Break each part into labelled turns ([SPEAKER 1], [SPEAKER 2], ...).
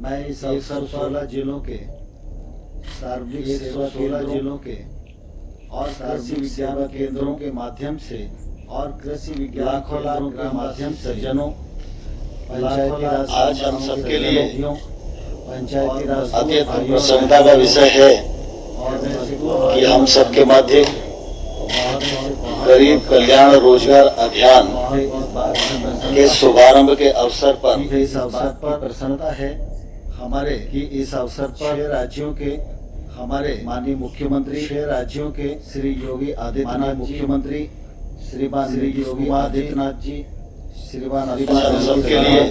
[SPEAKER 1] मैं इस अवसर 116 जिलों के सार्वजनिक 116 जिलों के और कृषि विज्ञान केंद्रों के माध्यम से और कृषि विज्ञान लाखों के माध्यम से जनों पंचायती राज
[SPEAKER 2] आज हम सबके लिए
[SPEAKER 1] पंचायती राज
[SPEAKER 2] अत्यंत प्रसन्नता का विषय है कि हम सबके मध्य गरीब कल्याण रोजगार अभियान के शुभारंभ के अवसर पर
[SPEAKER 1] इस अवसर पर प्रसन्नता है हमारे कि इस अवसर पर 6 राज्यों के हमारे माननीय मुख्यमंत्री 6 राज्यों के श्री योगी आदित्यनाथ मुख्यमंत्री श्रीमान योगी आदित्यनाथ जी श्रीमान
[SPEAKER 2] सबके लिए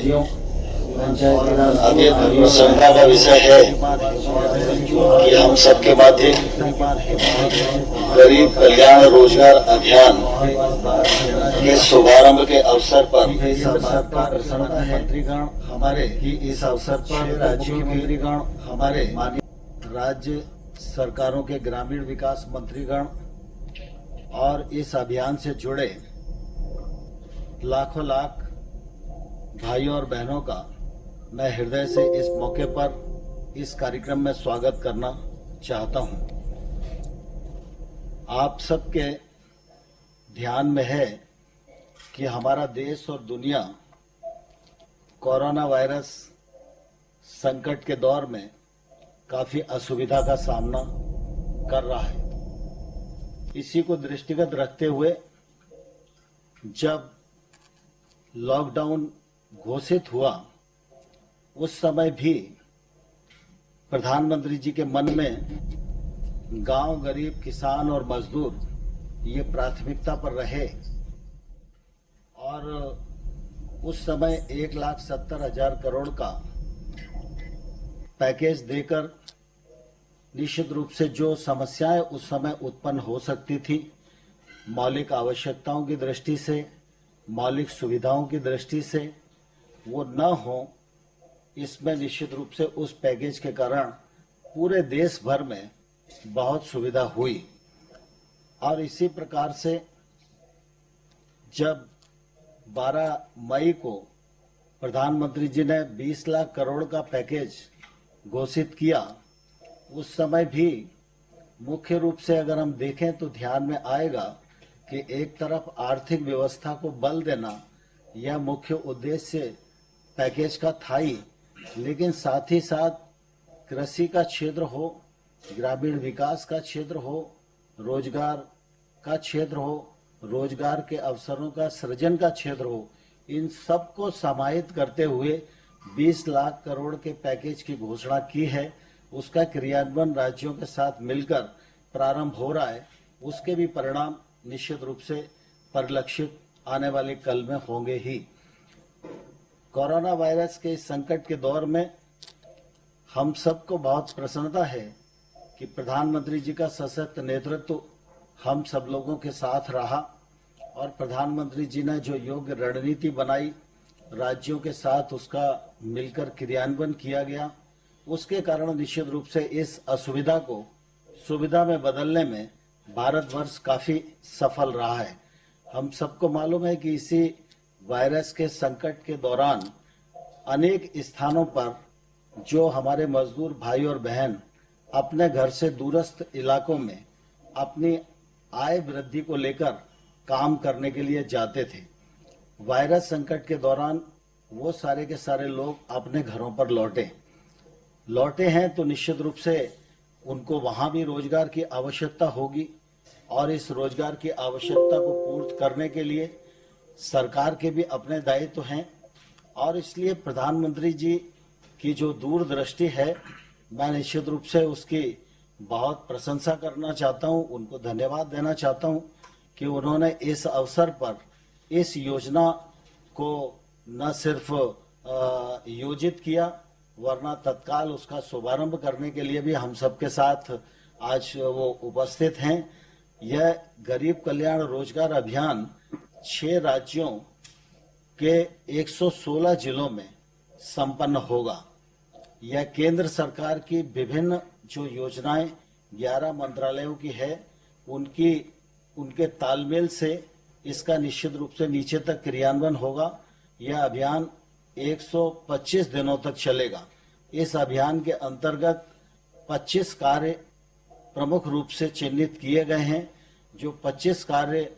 [SPEAKER 1] पंचायती राज
[SPEAKER 2] अत्यंत प्रसन्नता का विषय है कि हम सबके मध्य गरीब कल्याण रोजगार अभियान के शुभारंभ के अवसर पर
[SPEAKER 1] इस अवसर पर प्रसन्नता है मंत्रीगण हमारे कि इस अवसर पर राज्यों के मंत्रीगण हमारे माननीय राज्य सरकारों के ग्रामीण विकास मंत्रीगण और इस अभियान से जुड़े लाखों लाख भाइयों और बहनों का मैं हृदय से इस मौके पर इस कार्यक्रम में स्वागत करना चाहता हूं। आप सबके ध्यान में है कि हमारा देश और दुनिया कोरोना वायरस संकट के दौर में काफी असुविधा का सामना कर रहा है। इसी को दृष्टिगत रखते हुए जब लॉकडाउन घोषित हुआ उस समय भी प्रधानमंत्री जी के मन में गांव, गरीब, किसान और मजदूर ये प्राथमिकता पर रहे और उस समय 1,70,000 करोड़ का पैकेज देकर निश्चित रूप से जो समस्याएं उस समय उत्पन्न हो सकती थी, मौलिक आवश्यकताओं की दृष्टि से, मौलिक सुविधाओं की दृष्टि से, वो न हो, इसमें निश्चित रूप से उस पैकेज के कारण पूरे देश भर में बहुत सुविधा हुई। और इसी प्रकार से जब 12 मई को प्रधानमंत्री जी ने 20 लाख करोड़ का पैकेज घोषित किया, उस समय भी मुख्य रूप से अगर हम देखें तो ध्यान में आएगा कि एक तरफ आर्थिक व्यवस्था को बल देना यह मुख्य उद्देश्य पैकेज का था ही, लेकिन साथ ही साथ कृषि का क्षेत्र हो, ग्रामीण विकास का क्षेत्र हो, रोजगार का क्षेत्र हो, रोजगार के अवसरों का सृजन का क्षेत्र हो, इन सब को समाहित करते हुए 20 लाख करोड़ के पैकेज की घोषणा की है। उसका क्रियान्वयन राज्यों के साथ मिलकर प्रारंभ हो रहा है। उसके भी परिणाम निश्चित रूप से परिलक्षित आने वाले कल में होंगे ही। कोरोना वायरस के इस संकट के दौर में हम सबको बहुत प्रसन्नता है कि प्रधानमंत्री जी का सशक्त नेतृत्व हम सब लोगों के साथ रहा और प्रधानमंत्री जी ने जो योग्य रणनीति बनाई, राज्यों के साथ उसका मिलकर क्रियान्वयन किया गया, उसके कारण निश्चित रूप से इस असुविधा को सुविधा में बदलने में भारतवर्ष काफी सफल रहा है। हम सबको मालूम है कि इसी वायरस के संकट के दौरान अनेक स्थानों पर जो हमारे मजदूर भाई और बहन अपने घर से दूरस्थ इलाकों में अपनी आय वृद्धि को लेकर काम करने के लिए जाते थे, वायरस संकट के दौरान वो सारे के सारे लोग अपने घरों पर लौटे हैं तो निश्चित रूप से उनको वहां भी रोजगार की आवश्यकता होगी और इस रोजगार की आवश्यकता को पूर्ण करने के लिए सरकार के भी अपने दायित्व हैं और इसलिए प्रधानमंत्री जी की जो दूरदृष्टि है, मैं निश्चित रूप से उसकी बहुत प्रशंसा करना चाहता हूं, उनको धन्यवाद देना चाहता हूं कि उन्होंने इस अवसर पर इस योजना को न सिर्फ योजित किया वरना तत्काल उसका शुभारंभ करने के लिए भी हम सबके साथ आज वो उपस्थित हैं। यह गरीब कल्याण रोजगार अभियान 6 राज्यों के 116 जिलों में संपन्न होगा। यह केंद्र सरकार की विभिन्न जो योजनाएं 11 मंत्रालयों की है उनके तालमेल से इसका निश्चित रूप से नीचे तक क्रियान्वयन होगा। यह अभियान 125 दिनों तक चलेगा इस अभियान के अंतर्गत 25 कार्य प्रमुख रूप से चिन्हित किए गए हैं। जो 25 कार्य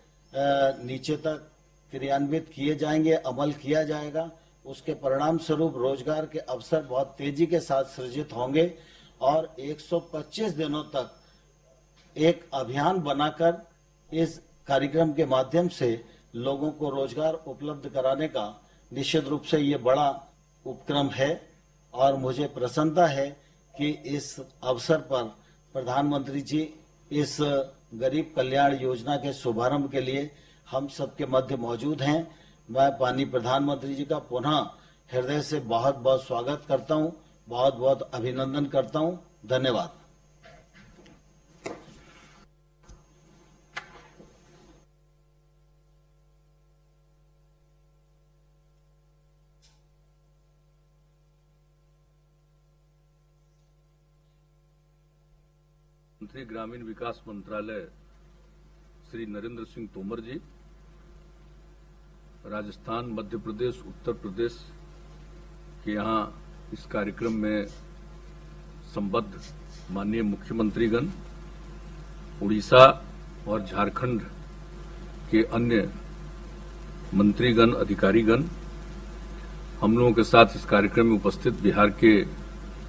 [SPEAKER 1] नीचे तक क्रियान्वित किए जाएंगे, अमल किया जाएगा, उसके परिणाम स्वरूप रोजगार के अवसर बहुत तेजी के साथ सृजित होंगे और 125 दिनों तक एक अभियान बनाकर इस कार्यक्रम के माध्यम से लोगों को रोजगार उपलब्ध कराने का निश्चित रूप से ये बड़ा उपक्रम है। और मुझे प्रसन्नता है कि इस अवसर पर प्रधानमंत्री जी इस गरीब कल्याण योजना के शुभारंभ के लिए हम सबके मध्य मौजूद हैं। मैं माननीय प्रधानमंत्री जी का पुनः हृदय से बहुत बहुत स्वागत करता हूं, बहुत बहुत अभिनंदन करता हूं। धन्यवाद।
[SPEAKER 3] मंत्री ग्रामीण विकास मंत्रालय श्री नरेंद्र सिंह तोमर जी, राजस्थान, मध्य प्रदेश, उत्तर प्रदेश के यहाँ इस कार्यक्रम में संबद्ध माननीय मुख्यमंत्रीगण, उड़ीसा और झारखंड के अन्य मंत्रीगण, अधिकारीगण, हम लोगों के साथ इस कार्यक्रम में उपस्थित बिहार के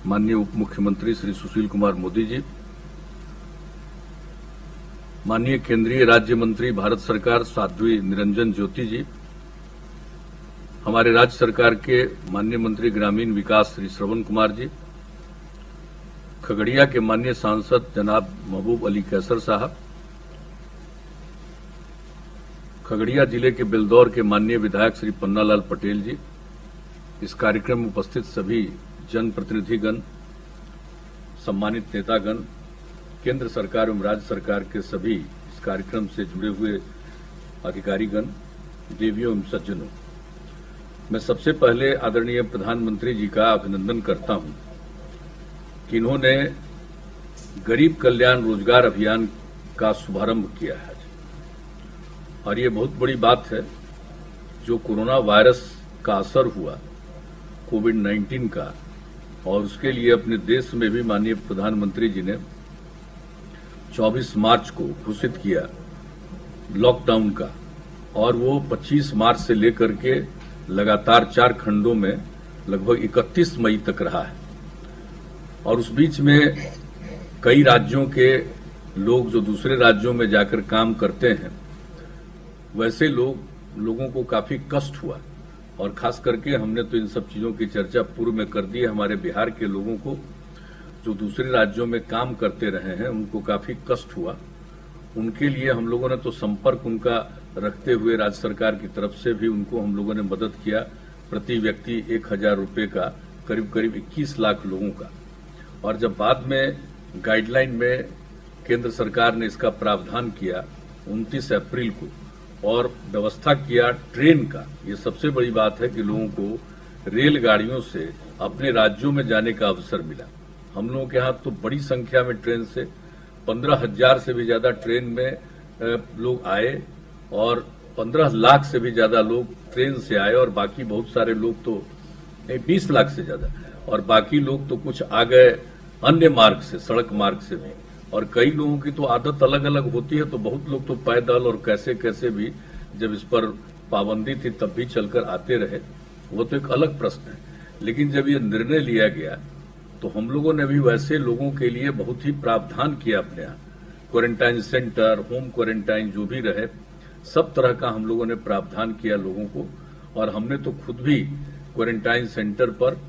[SPEAKER 3] माननीय उप मुख्यमंत्री श्री सुशील कुमार मोदी जी, माननीय केंद्रीय राज्य मंत्री भारत सरकार साध्वी निरंजन ज्योति जी, हमारे राज्य सरकार के माननीय मंत्री ग्रामीण विकास श्री श्रवण कुमार जी, खगड़िया के माननीय सांसद जनाब महबूब अली कैसर साहब, खगड़िया जिले के बेलदौर के माननीय विधायक श्री पन्नालाल पटेल जी, इस कार्यक्रम में उपस्थित सभी जनप्रतिनिधिगण, सम्मानित नेतागण, केंद्र सरकार एवं राज्य सरकार के सभी इस कार्यक्रम से जुड़े हुए अधिकारीगण, देवियों एवं सज्जनों, मैं सबसे पहले आदरणीय प्रधानमंत्री जी का अभिनंदन करता हूं कि इन्होंने गरीब कल्याण रोजगार अभियान का शुभारंभ किया है। और ये बहुत बड़ी बात है। जो कोरोना वायरस का असर हुआ कोविड-19 का, और उसके लिए अपने देश में भी माननीय प्रधानमंत्री जी ने 24 मार्च को घोषित किया लॉकडाउन का, और वो 25 मार्च से लेकर के लगातार 4 खंडों में लगभग 31 मई तक रहा है। और उस बीच में कई राज्यों के लोग जो दूसरे राज्यों में जाकर काम करते हैं, वैसे लोगों को काफी कष्ट हुआ। और खास करके हमने तो इन सब चीजों की चर्चा पूर्व में कर दी है। हमारे बिहार के लोगों को जो दूसरे राज्यों में काम करते रहे हैं, उनको काफी कष्ट हुआ। उनके लिए हम लोगों ने तो संपर्क उनका रखते हुए राज्य सरकार की तरफ से भी उनको हम लोगों ने मदद किया। प्रति व्यक्ति 1000 रुपये का करीब करीब 21 लाख लोगों का। और जब बाद में गाइडलाइन में केंद्र सरकार ने इसका प्रावधान किया 29 अप्रैल को, और व्यवस्था किया ट्रेन का, ये सबसे बड़ी बात है कि लोगों को रेलगाड़ियों से अपने राज्यों में जाने का अवसर मिला। हम लोगों के यहाँ तो बड़ी संख्या में ट्रेन से 15,000 से भी ज्यादा ट्रेन में लोग आए, और 15 लाख से भी ज्यादा लोग ट्रेन से आए, और बाकी बहुत सारे लोग तो 20 लाख से ज्यादा, और बाकी लोग तो कुछ आ गए अन्य मार्ग से, सड़क मार्ग से भी। और कई लोगों की तो आदत अलग अलग होती है, तो बहुत लोग तो पैदल और कैसे कैसे भी, जब इस पर पाबंदी थी तब भी चलकर आते रहे, वो तो एक अलग प्रश्न है। लेकिन जब ये निर्णय लिया गया तो हम लोगों ने भी वैसे लोगों के लिए बहुत ही प्रावधान किया अपने यहाँ। क्वारंटाइन सेंटर, होम क्वारंटाइन जो भी रहे, सब तरह का हम लोगों ने प्रावधान किया लोगों को। और हमने तो खुद भी क्वारंटाइन सेंटर पर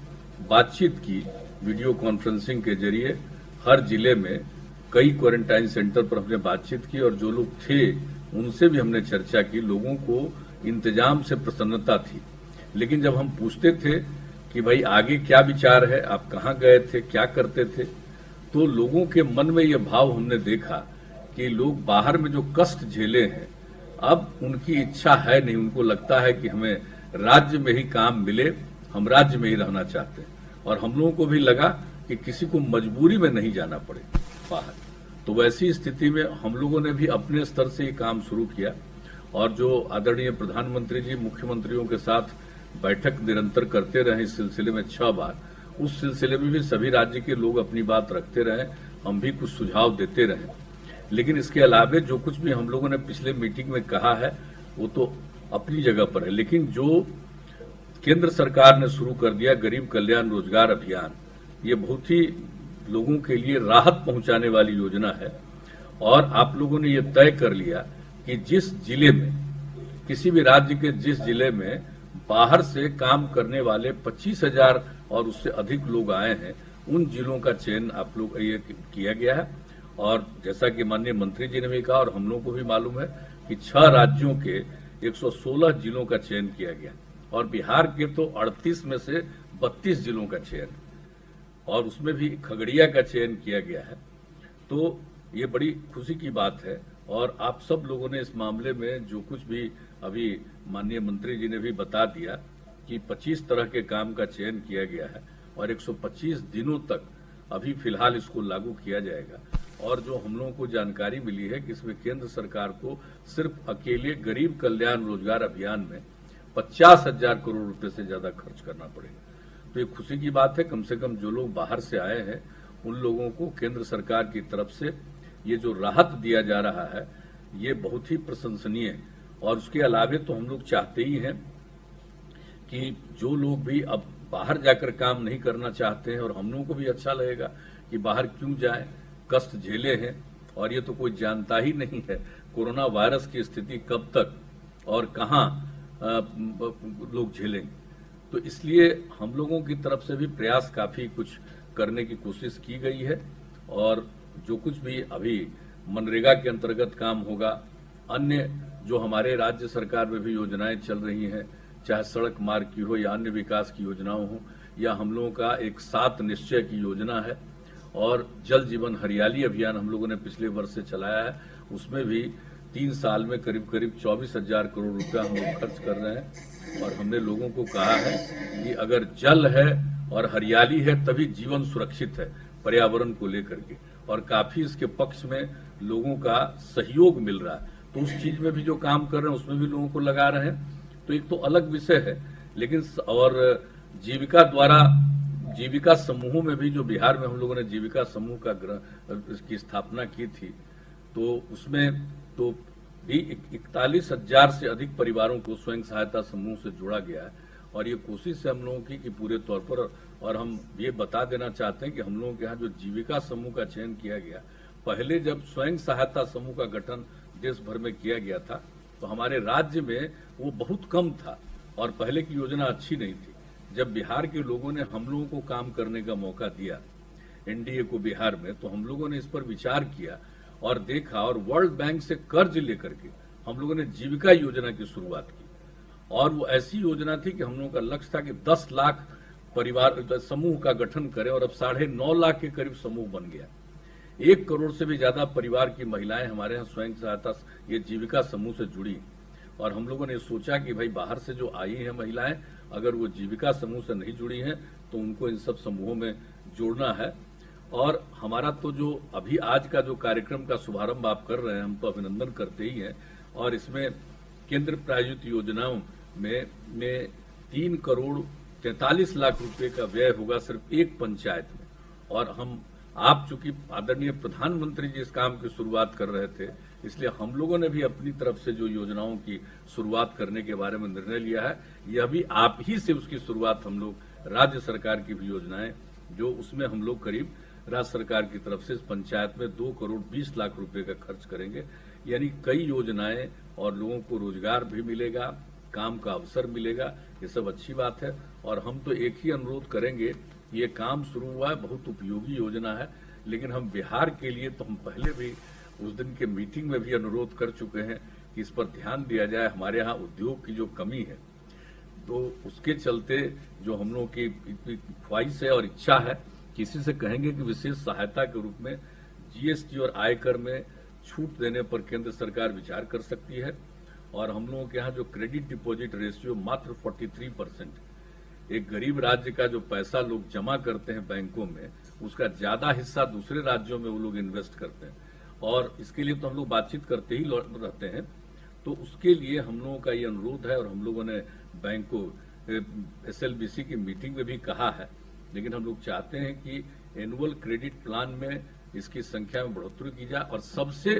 [SPEAKER 3] बातचीत की, वीडियो कॉन्फ्रेंसिंग के जरिए हर जिले में कई क्वारंटाइन सेंटर पर हमने बातचीत की, और जो लोग थे उनसे भी हमने चर्चा की। लोगों को इंतजाम से प्रसन्नता थी। लेकिन जब हम पूछते थे कि भाई आगे क्या विचार है, आप कहाँ गए थे, क्या करते थे, तो लोगों के मन में ये भाव हमने देखा कि लोग बाहर में जो कष्ट झेले हैं, अब उनकी इच्छा है नहीं। उनको लगता है कि हमें राज्य में ही काम मिले, हम राज्य में ही रहना चाहते हैं। और हम लोगों को भी लगा कि किसी को मजबूरी में नहीं जाना पड़े बाहर। तो वैसी स्थिति में हम लोगों ने भी अपने स्तर से ये काम शुरू किया। और जो आदरणीय प्रधानमंत्री जी मुख्यमंत्रियों के साथ बैठक निरंतर करते रहे इस सिलसिले में 6 बार, उस सिलसिले में भी सभी राज्य के लोग अपनी बात रखते रहे, हम भी कुछ सुझाव देते रहे। लेकिन इसके अलावा जो कुछ भी हम लोगों ने पिछले मीटिंग में कहा है वो तो अपनी जगह पर है, लेकिन जो केंद्र सरकार ने शुरू कर दिया गरीब कल्याण रोजगार अभियान, ये बहुत ही लोगों के लिए राहत पहुंचाने वाली योजना है। और आप लोगों ने ये तय कर लिया कि जिस जिले में, किसी भी राज्य के जिस जिले में बाहर से काम करने वाले 25,000 और उससे अधिक लोग आए हैं, उन जिलों का चयन आप लोग ये किया गया है। और जैसा कि माननीय मंत्री जी ने भी कहा और हम लोगों को भी मालूम है कि 6 राज्यों के 116 जिलों का चयन किया गया और बिहार के तो 38 में से 32 जिलों का चयन और उसमें भी खगड़िया का चयन किया गया है। तो ये बड़ी खुशी की बात है। और आप सब लोगों ने इस मामले में जो कुछ भी अभी माननीय मंत्री जी ने भी बता दिया कि 25 तरह के काम का चयन किया गया है और 125 दिनों तक अभी फिलहाल इसको लागू किया जाएगा। और जो हम लोगों को जानकारी मिली है कि इसमें केंद्र सरकार को सिर्फ अकेले गरीब कल्याण रोजगार अभियान में 50,000 करोड़ रुपए से ज्यादा खर्च करना पड़ेगा। तो ये खुशी की बात है। कम से कम जो लोग बाहर से आए हैं उन लोगों को केंद्र सरकार की तरफ से ये जो राहत दिया जा रहा है ये बहुत ही प्रशंसनीय है। और उसके अलावे तो हम लोग चाहते ही हैं कि जो लोग भी अब बाहर जाकर काम नहीं करना चाहते हैं, और हम लोगों को भी अच्छा लगेगा कि बाहर क्यों जाएं, कष्ट झेले हैं और ये तो कोई जानता ही नहीं है कोरोना वायरस की स्थिति कब तक और कहां लोग झेलेंगे। तो इसलिए हम लोगों की तरफ से भी प्रयास काफी कुछ करने की कोशिश की गई है। और जो कुछ भी अभी मनरेगा के अंतर्गत काम होगा, अन्य जो हमारे राज्य सरकार में भी योजनाएं चल रही हैं, चाहे सड़क मार्ग की हो या अन्य विकास की योजनाओं हो, या हम लोगों का एक 7 निश्चय की योजना है और जल जीवन हरियाली अभियान हम लोगों ने पिछले वर्ष से चलाया है, उसमें भी 3 साल में करीब करीब 24,000 करोड़ रुपया हम लोग खर्च कर रहे हैं। और हमने लोगों को कहा है कि अगर जल है और हरियाली है तभी जीवन सुरक्षित है पर्यावरण को लेकर के, और काफी इसके पक्ष में लोगों का सहयोग मिल रहा है। तो उस चीज में भी जो काम कर रहे हैं उसमें भी लोगों को लगा रहे हैं। तो एक तो अलग विषय है, लेकिन और जीविका द्वारा जीविका समूहों में भी जो बिहार में हम लोगों ने जीविका समूह की स्थापना की थी, तो उसमें तो भी 41,000 से अधिक परिवारों को स्वयं सहायता समूह से जोड़ा गया है। और ये कोशिश है हम लोगों की कि पूरे तौर पर, और हम ये बता देना चाहते हैं कि हम लोगों के यहाँ जो जीविका समूह का चयन किया गया, पहले जब स्वयं सहायता समूह का गठन देश भर में किया गया था तो हमारे राज्य में वो बहुत कम था और पहले की योजना अच्छी नहीं थी। जब बिहार के लोगों ने हम लोगों को काम करने का मौका दिया, एनडीए को बिहार में, तो हम लोगों ने इस पर विचार किया और देखा, और वर्ल्ड बैंक से कर्ज लेकर के हम लोगों ने जीविका योजना की शुरुआत की। और वो ऐसी योजना थी कि हम लोगों का लक्ष्य था कि 10 लाख परिवार समूह का गठन करें, और अब 9.5 लाख के करीब समूह बन गया। 1 करोड़ से भी ज्यादा परिवार की महिलाएं हमारे यहाँ स्वयं सहायता ये जीविका समूह से जुड़ी। और हम लोगों ने सोचा कि भाई बाहर से जो आई हैं महिलाएं, अगर वो जीविका समूह से नहीं जुड़ी हैं तो उनको इन सब समूहों में जोड़ना है। और हमारा तो जो अभी आज का जो कार्यक्रम का शुभारंभ आप कर रहे हैं, हम तो अभिनंदन करते ही हैं। और इसमें केंद्र प्रायोजित योजनाओं में 3 करोड़ 43 लाख रुपए का व्यय होगा सिर्फ एक पंचायत में। और आप चूंकि आदरणीय प्रधानमंत्री जी इस काम की शुरुआत कर रहे थे, इसलिए हम लोगों ने भी अपनी तरफ से जो योजनाओं की शुरुआत करने के बारे में निर्णय लिया है। यह भी आप ही से उसकी शुरुआत हम लोग राज्य सरकार की भी योजनाएं, जो उसमें हम लोग करीब राज्य सरकार की तरफ से इस पंचायत में 2 करोड़ 20 लाख रुपए का खर्च करेंगे। यानी कई योजनाएं, और लोगों को रोजगार भी मिलेगा, काम का अवसर मिलेगा, ये सब अच्छी बात है। और हम तो एक ही अनुरोध करेंगे, ये काम शुरू हुआ है, बहुत उपयोगी योजना है, लेकिन हम बिहार के लिए तो हम पहले भी उस दिन के मीटिंग में भी अनुरोध कर चुके हैं कि इस पर ध्यान दिया जाए। हमारे यहाँ उद्योग की जो कमी है, तो उसके चलते जो हम लोगों की ख्वाहिश है और इच्छा है, किसी से कहेंगे कि विशेष सहायता के रूप में जीएसटी और आयकर में छूट देने पर केंद्र सरकार विचार कर सकती है। और हम लोगों के यहाँ जो क्रेडिट डिपॉजिट रेशियो मात्र 43%, एक गरीब राज्य का जो पैसा लोग जमा करते हैं बैंकों में, उसका ज्यादा हिस्सा दूसरे राज्यों में वो लोग इन्वेस्ट करते हैं। और इसके लिए तो हम लोग बातचीत करते ही रहते हैं। तो उसके लिए हम लोगों का ये अनुरोध है, और हम लोगों ने बैंक को SLBC की मीटिंग में भी कहा है लेकिन हम लोग चाहते हैं कि एनुअल क्रेडिट प्लान में इसकी संख्या में बढ़ोतरी की जाए। और सबसे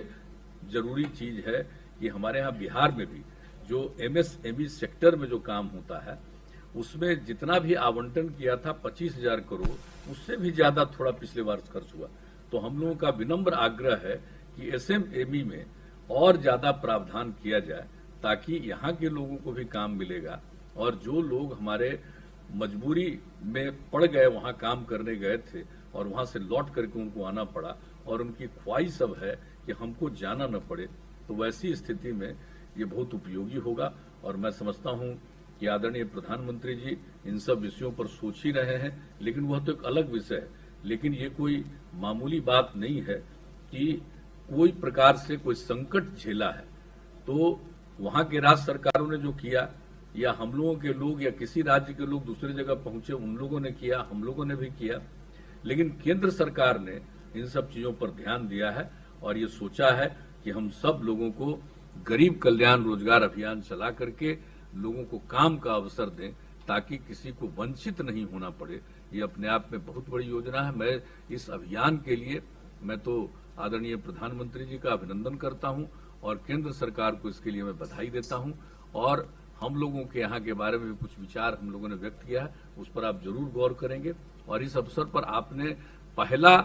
[SPEAKER 3] जरूरी चीज है कि हमारे यहाँ बिहार में भी जो एमएसएमई सेक्टर में जो काम होता है उसमें जितना भी आवंटन किया था 25,000 करोड़, उससे भी ज्यादा थोड़ा पिछले वर्ष खर्च हुआ। तो हम लोगों का विनम्र आग्रह है कि एसएमएमई में और ज्यादा प्रावधान किया जाए ताकि यहाँ के लोगों को भी काम मिलेगा। और जो लोग हमारे मजबूरी में पड़ गए, वहां काम करने गए थे और वहां से लौट करके उनको आना पड़ा और उनकी ख्वाहिश अब है कि हमको जाना न पड़े, तो वैसी स्थिति में ये बहुत उपयोगी होगा। और मैं समझता हूं कि आदरणीय प्रधानमंत्री जी इन सब विषयों पर सोच ही रहे हैं, लेकिन वह तो एक अलग विषय है। लेकिन ये कोई मामूली बात नहीं है कि कोई प्रकार से कोई संकट झेला है तो वहां के राज्य सरकारों ने जो किया या हम लोगों के लोग या किसी राज्य के लोग दूसरी जगह पहुंचे उन लोगों ने किया, हम लोगों ने भी किया। लेकिन केंद्र सरकार ने इन सब चीजों पर ध्यान दिया है और ये सोचा है कि हम सब लोगों को गरीब कल्याण रोजगार अभियान चला करके लोगों को काम का अवसर दें ताकि किसी को वंचित नहीं होना पड़े। ये अपने आप में बहुत बड़ी योजना है। मैं इस अभियान के लिए मैं तो आदरणीय प्रधानमंत्री जी का अभिनंदन करता हूं और केंद्र सरकार को इसके लिए मैं बधाई देता हूं। और हम लोगों के यहाँ के बारे में भी कुछ विचार हम लोगों ने व्यक्त किया है, उस पर आप जरूर गौर करेंगे। और इस अवसर पर आपने पहला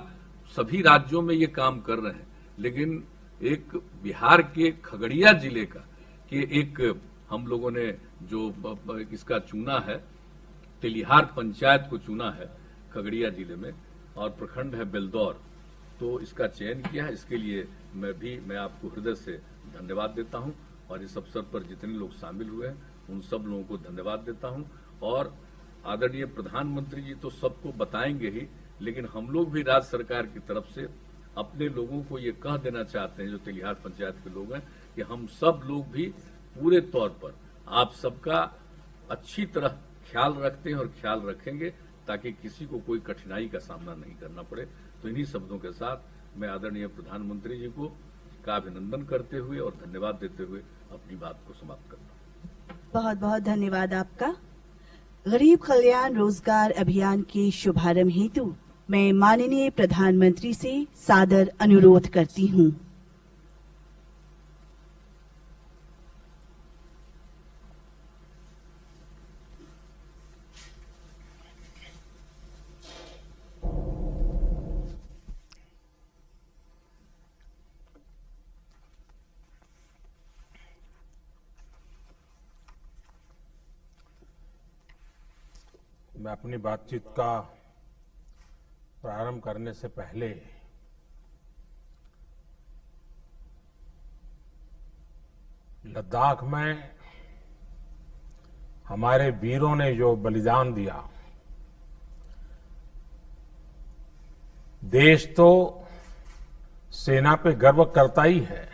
[SPEAKER 3] सभी राज्यों में ये काम कर रहे हैं, लेकिन एक बिहार के खगड़िया जिले का कि एक हम लोगों ने जो इसका चुना है, तेलिहार पंचायत को चुना है खगड़िया जिले में और प्रखंड है बेलदौर, तो इसका चयन किया है। इसके लिए मैं आपको हृदय से धन्यवाद देता हूं और इस अवसर पर जितने लोग शामिल हुए हैं उन सब लोगों को धन्यवाद देता हूं। और आदरणीय प्रधानमंत्री जी तो सबको बताएंगे ही, लेकिन हम लोग भी राज्य सरकार की तरफ से अपने लोगों को ये कह देना चाहते हैं, जो तेलिहार पंचायत के लोग हैं, कि हम सब लोग भी पूरे तौर पर आप सबका अच्छी तरह ख्याल रखते हैं और ख्याल रखेंगे ताकि किसी को कोई कठिनाई का सामना नहीं करना पड़े। तो इन्हीं शब्दों के साथ मैं आदरणीय प्रधानमंत्री जी को का अभिनंदन करते हुए और धन्यवाद देते हुए अपनी बात को समाप्त करता हूं।
[SPEAKER 4] बहुत बहुत धन्यवाद आपका। गरीब कल्याण रोजगार अभियान के शुभारंभ हेतु मैं माननीय प्रधानमंत्री से सादर अनुरोध करती हूं।
[SPEAKER 5] मैं अपनी बातचीत का प्रारंभ करने से पहले लद्दाख में हमारे वीरों ने जो बलिदान दिया, देश तो सेना पे गर्व करता ही है,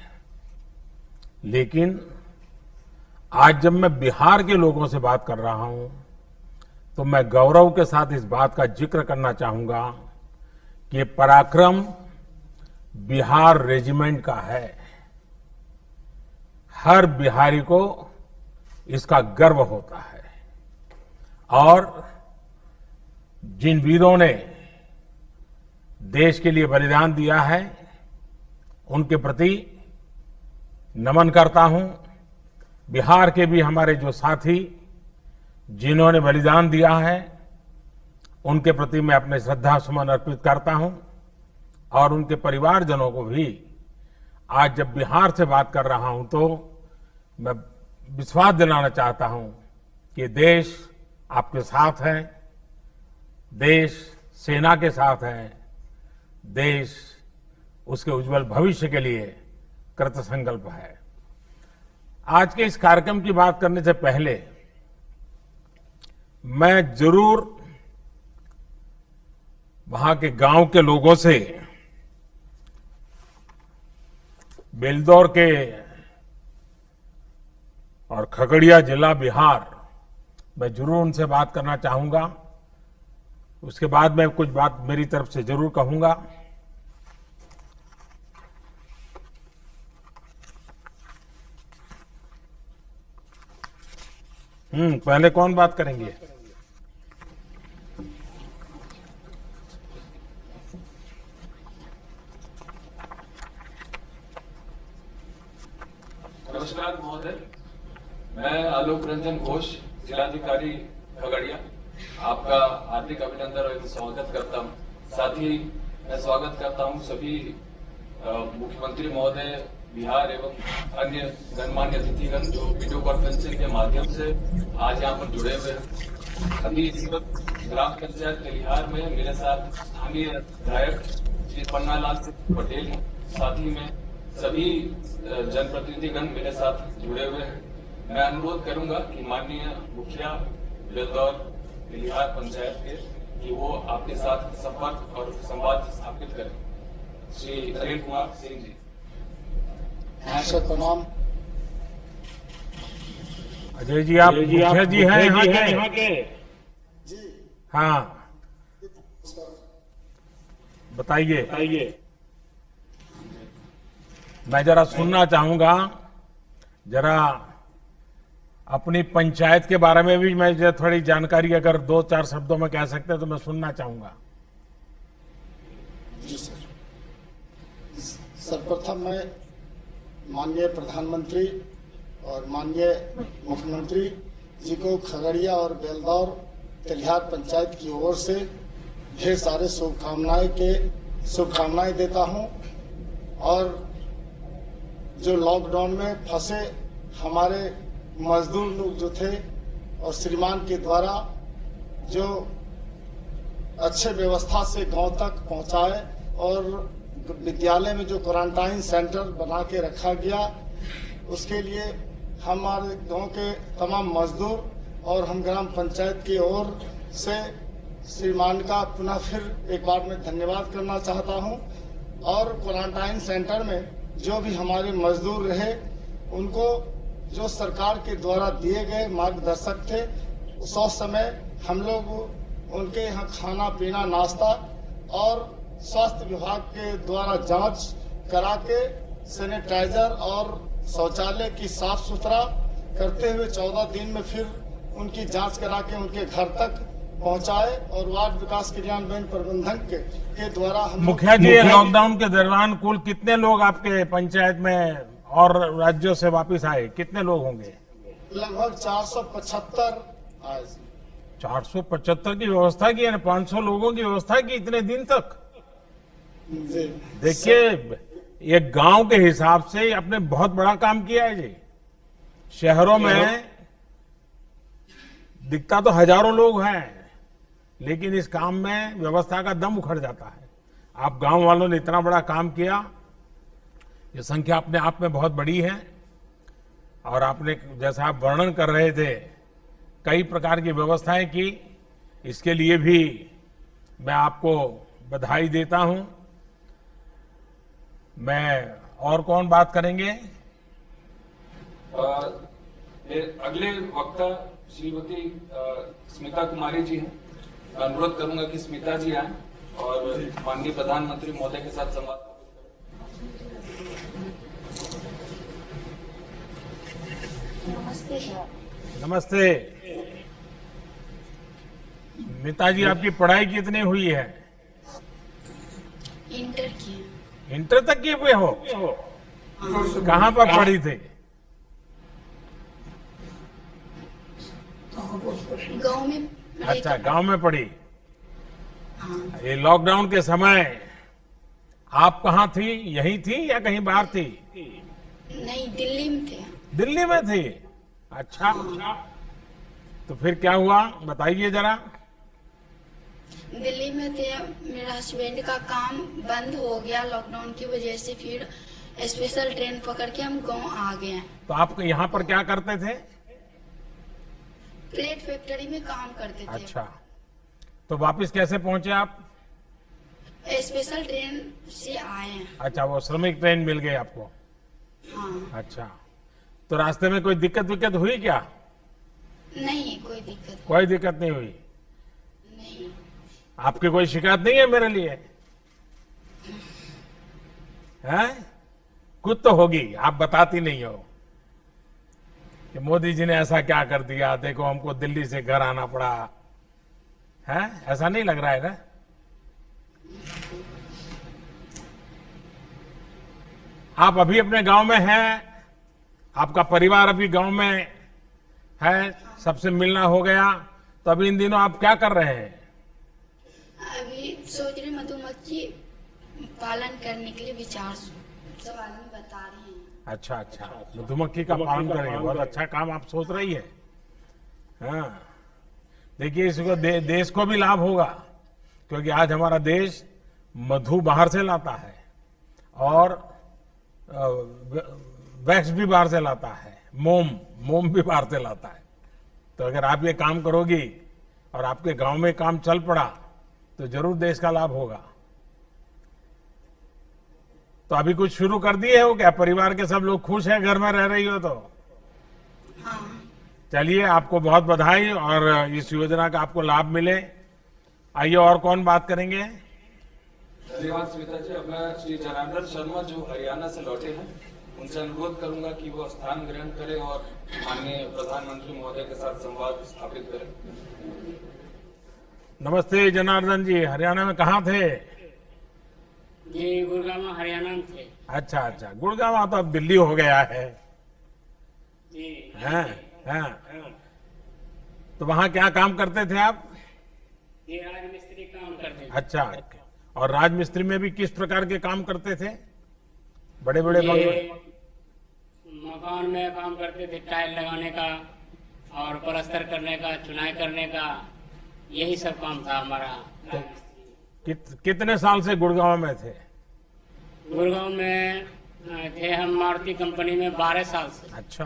[SPEAKER 5] लेकिन आज जब मैं बिहार के लोगों से बात कर रहा हूं तो मैं गौरव के साथ इस बात का जिक्र करना चाहूंगा कि पराक्रम बिहार रेजिमेंट का है। हर बिहारी को इसका गर्व होता है और जिन वीरों ने देश के लिए बलिदान दिया है उनके प्रति नमन करता हूं। बिहार के भी हमारे जो साथी जिन्होंने बलिदान दिया है उनके प्रति मैं अपने श्रद्धा सुमन अर्पित करता हूं और उनके परिवारजनों को भी आज जब बिहार से बात कर रहा हूं तो मैं विश्वास दिलाना चाहता हूं कि देश आपके साथ है, देश सेना के साथ है, देश उसके उज्जवल भविष्य के लिए कृतसंकल्प है। आज के इस कार्यक्रम की बात करने से पहले मैं जरूर वहां के गांव के लोगों से, बेलदौर के और खगड़िया जिला बिहार, मैं जरूर उनसे बात करना चाहूंगा। उसके बाद मैं कुछ बात मेरी तरफ से जरूर कहूंगा। पहले कौन बात करेंगे?
[SPEAKER 6] नमस्कार महोदय, मैं आलोक रंजन घोष, जिलाधिकारी खगड़िया, आपका हार्दिक अभिनंदन और स्वागत करता हूं। साथ ही मैं स्वागत करता हूं सभी मुख्यमंत्री महोदय बिहार एवं अन्य गणमान्य अतिथिगण जो वीडियो कॉन्फ्रेंसिंग के माध्यम से आज यहाँ पर जुड़े हुए हैं। अभी इस वक्त ग्राम पंचायत तेलिहार में मेरे साथ स्थानीय विधायक श्री पन्नालाल पटेल हैं। साथ ही में सभी जनप्रतिनिधिगण मेरे साथ जुड़े हुए हैं। मैं अनुरोध करूंगा कि माननीय मुखिया बेलदौर तेलिहार पंचायत के कि वो आपके साथ संपर्क और संवाद स्थापित करें। श्री अनिल कुमार सिंह जी।
[SPEAKER 7] प्रणाम।
[SPEAKER 5] अजय जी, आप मुखिया जी हैं यहाँ के?
[SPEAKER 7] जी
[SPEAKER 5] हाँ, बताइए। मैं जरा सुनना चाहूंगा, जरा अपनी पंचायत के बारे में भी मैं थोड़ी जानकारी अगर 2-4 शब्दों में कह सकते हैं तो मैं सुनना चाहूंगा।
[SPEAKER 7] जी सर। सर्वप्रथम मैं माननीय प्रधानमंत्री और माननीय मुख्यमंत्री जी को खगड़िया और बेलदौर तेलिहार पंचायत की ओर से ढेर सारे शुभकामनाएं देता हूं। और जो लॉकडाउन में फंसे हमारे मजदूर लोग जो थे और श्रीमान के द्वारा जो अच्छे व्यवस्था से गांव तक पहुंचाए और विद्यालय में जो क्वारंटाइन सेंटर बना के रखा गया, उसके लिए हमारे गांव के तमाम मजदूर और हम ग्राम पंचायत की ओर से श्रीमान का पुनः फिर एक बार मैं धन्यवाद करना चाहता हूं। और क्वारंटाइन सेंटर में जो भी हमारे मजदूर रहे, उनको जो सरकार के द्वारा दिए गए मार्गदर्शक थे, उस समय हम लोग उनके यहाँ खाना पीना नाश्ता और स्वास्थ्य विभाग के द्वारा जांच करा के सैनिटाइजर और शौचालय की साफ सुथरा करते हुए 14 दिन में फिर उनकी जांच करा के उनके घर तक पहुंचाए। और वार्ड विकास क्रियान्वयन प्रबंधन के द्वारा हम
[SPEAKER 5] मुखिया जी, लॉकडाउन के दौरान कुल कितने लोग आपके पंचायत में और राज्यों से वापस आए? कितने लोग होंगे?
[SPEAKER 7] लगभग 475 आए।
[SPEAKER 5] 475 की व्यवस्था की है, 500 लोगों की व्यवस्था की इतने दिन तक। देखिए, ये गांव के हिसाब से आपने बहुत बड़ा काम किया है जी। शहरों में दिखता तो हजारों लोग हैं, लेकिन इस काम में व्यवस्था का दम उखड़ जाता है। आप गांव वालों ने इतना बड़ा काम किया, ये संख्या अपने आप में बहुत बड़ी है। और आपने जैसा आप वर्णन कर रहे थे, कई प्रकार की व्यवस्थाएं की, इसके लिए भी मैं आपको बधाई देता हूं। मैं और कौन बात करेंगे?
[SPEAKER 6] अगले वक्ता श्रीमती स्मिता कुमारी जी हैं। मैं अनुरोध करूंगा कि स्मिता जी आए और माननीय प्रधानमंत्री महोदय के साथ संवाद।
[SPEAKER 5] नमस्ते। स्मिता जी, आपकी पढ़ाई कितनी हुई है?
[SPEAKER 8] इंटर की।
[SPEAKER 5] इंटर तक किए हुए हो? कहाँ पर पढ़ी थी?
[SPEAKER 8] गांव में।
[SPEAKER 5] अच्छा, गांव में पढ़ी।
[SPEAKER 8] हाँ।
[SPEAKER 5] ये लॉकडाउन के समय आप कहाँ थी? यहीं थी या कहीं बाहर थी?
[SPEAKER 8] नहीं, दिल्ली में थे।
[SPEAKER 5] दिल्ली में थी? अच्छा। तो फिर क्या हुआ, बताइए जरा।
[SPEAKER 8] दिल्ली में थे, मेरा हस्बैंड का काम बंद हो गया लॉकडाउन की वजह से। फिर स्पेशल ट्रेन पकड़ के हम गांव आ गए।
[SPEAKER 5] तो आप यहाँ पर क्या करते थे?
[SPEAKER 8] प्लेट फैक्ट्री में काम करते थे।
[SPEAKER 5] अच्छा, तो वापस कैसे पहुंचे आप?
[SPEAKER 8] स्पेशल ट्रेन से आए हैं।
[SPEAKER 5] अच्छा, वो श्रमिक ट्रेन मिल गई आपको?
[SPEAKER 8] हाँ।
[SPEAKER 5] अच्छा, तो रास्ते में कोई दिक्कत हुई क्या?
[SPEAKER 8] नहीं, कोई दिक्कत।
[SPEAKER 5] कोई दिक्कत नहीं हुई?
[SPEAKER 8] नहीं।
[SPEAKER 5] आपकी कोई शिकायत नहीं है मेरे लिए? हैं? कुछ तो होगी, आप बताती नहीं हो कि मोदी जी ने ऐसा क्या कर दिया, देखो हमको दिल्ली से घर आना पड़ा है। ऐसा नहीं लग रहा है ना? आप अभी अपने गांव में हैं? आपका परिवार अभी गांव में है, सबसे मिलना हो गया, तो अभी इन दिनों आप क्या कर रहे हैं?
[SPEAKER 8] अभी सोच रहे मधुमक्खी पालन करने के लिए विचार सब आदमी बता रहे हैं।
[SPEAKER 5] अच्छा अच्छा, मधुमक्खी का पालन करेंगे, बहुत अच्छा काम आप सोच रही है। हाँ, देखिए इसको देश को भी लाभ होगा, क्योंकि आज हमारा देश मधु बाहर से लाता है और वैक्स भी बाहर से लाता है, मोम भी बाहर से लाता है। तो अगर आप ये काम करोगी और आपके गांव में काम चल पड़ा तो जरूर देश का लाभ होगा। तो अभी कुछ शुरू कर दिए हो क्या? परिवार के सब लोग खुश हैं घर में रह रही हो तो?
[SPEAKER 8] हाँ।
[SPEAKER 5] चलिए, आपको बहुत बधाई और इस योजना का आपको लाभ मिले। आइए, और कौन बात करेंगे?
[SPEAKER 6] धन्यवाद सुमित्रा जी। अब मैं श्री जनार्दन शर्मा जो हरियाणा से लौटे हैं उनसे अनुरोध करूंगा कि वो स्थान ग्रहण करें और माननीय प्रधानमंत्री महोदय के साथ संवाद स्थापित करें।
[SPEAKER 5] नमस्ते जनार्दन जी, हरियाणा में कहाँ थे?
[SPEAKER 9] जी गुड़गांव हरियाणा में थे।
[SPEAKER 5] अच्छा अच्छा, गुड़गांव तो अब दिल्ली हो गया है।
[SPEAKER 9] जी
[SPEAKER 5] हैं? तो वहाँ क्या काम करते थे आप?
[SPEAKER 9] ये राजमिस्त्री काम करते थे।
[SPEAKER 5] अच्छा, और राजमिस्त्री में भी किस प्रकार के काम करते थे? बड़े बड़े
[SPEAKER 9] ये मकान में काम करते थे, टाइल लगाने का और प्लास्टर करने का, चुनाई करने का, यही सब काम था हमारा।
[SPEAKER 5] कितने साल से गुड़गांव में थे?
[SPEAKER 9] गुड़गांव में थे हम मारुति कंपनी में 12 साल से।
[SPEAKER 5] अच्छा,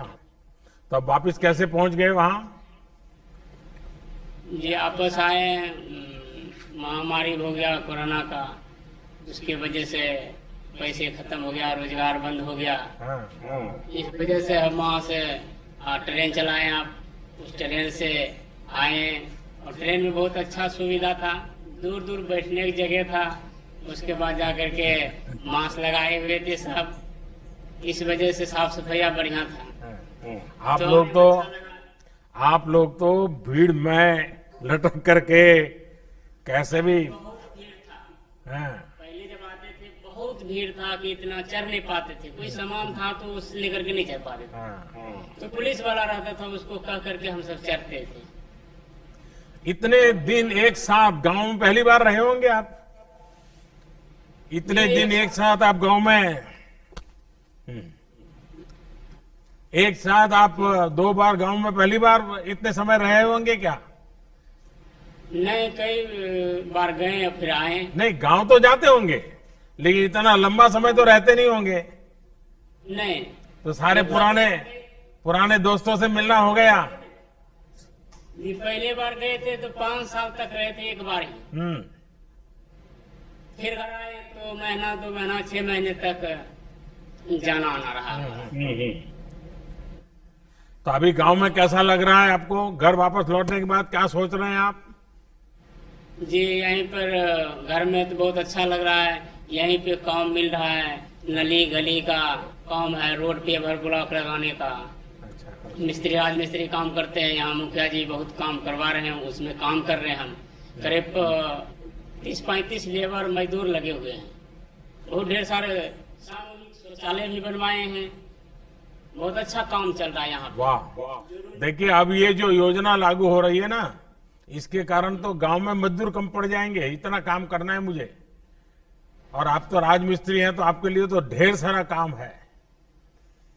[SPEAKER 5] तो अब वापिस कैसे पहुंच गए वहाँ?
[SPEAKER 9] जी वापस आए, महामारी हो गया कोरोना का, उसकी वजह से पैसे खत्म हो गया, रोजगार बंद हो गया। इस वजह से हम वहाँ से ट्रेन चलाए, आप उस ट्रेन से आए और ट्रेन में बहुत अच्छा सुविधा था, दूर दूर बैठने की जगह था। उसके बाद जाकर के मास्क लगाए हुए थे सब, इस वजह से साफ सफाई बढ़िया था।
[SPEAKER 5] आप लोग तो भीड़ में लटक करके कैसे भी
[SPEAKER 9] पहले जब आते थे बहुत भीड़ था कि इतना चढ़ नहीं पाते थे, कोई सामान था तो उस लेकर के नहीं चढ़ पाते थे। तो पुलिस वाला रहता था, उसको कह करके हम सब चढ़ते थे।
[SPEAKER 5] इतने दिन एक साथ गांव में पहली बार रहे होंगे आप? इतने दिन एक साथ आप गांव में, एक साथ आप 2 बार गांव में पहली बार इतने समय रहे होंगे क्या?
[SPEAKER 9] नहीं, कई बार गए और फिर आए।
[SPEAKER 5] नहीं, गांव तो जाते होंगे लेकिन इतना लंबा समय तो रहते नहीं होंगे।
[SPEAKER 9] नहीं,
[SPEAKER 5] तो सारे पुराने दोस्तों से मिलना हो गया?
[SPEAKER 9] जी पहले बार गए थे तो 5 साल तक रहे थे एक बार ही। फिर घर आए तो महीना 2 महीना 6 महीने तक जाना आना रहा।
[SPEAKER 5] तो अभी गांव में कैसा लग रहा है आपको? घर वापस लौटने के बाद क्या सोच रहे हैं आप?
[SPEAKER 9] जी यहीं पर घर में तो बहुत अच्छा लग रहा है, यहीं पे काम मिल रहा है, नली गली का काम है, रोड पे भर ब्लॉक लगाने का। मिस्त्री राजमिस्त्री काम करते हैं यहाँ, मुखिया जी बहुत काम करवा रहे हैं, उसमें काम कर रहे हैं हम। करीब 30-35 लेबर मजदूर लगे हुए हैं। बहुत ढेर सारे सामूहिक शौचालय भी बनवाए हैं, बहुत अच्छा काम चल रहा है यहाँ।
[SPEAKER 5] वाह, देखिए अब ये जो योजना लागू हो रही है ना, इसके कारण तो गांव में मजदूर कम पड़ जाएंगे, इतना काम करना है मुझे। और आप तो राजमिस्त्री हैं तो आपके लिए तो ढेर सारा काम है।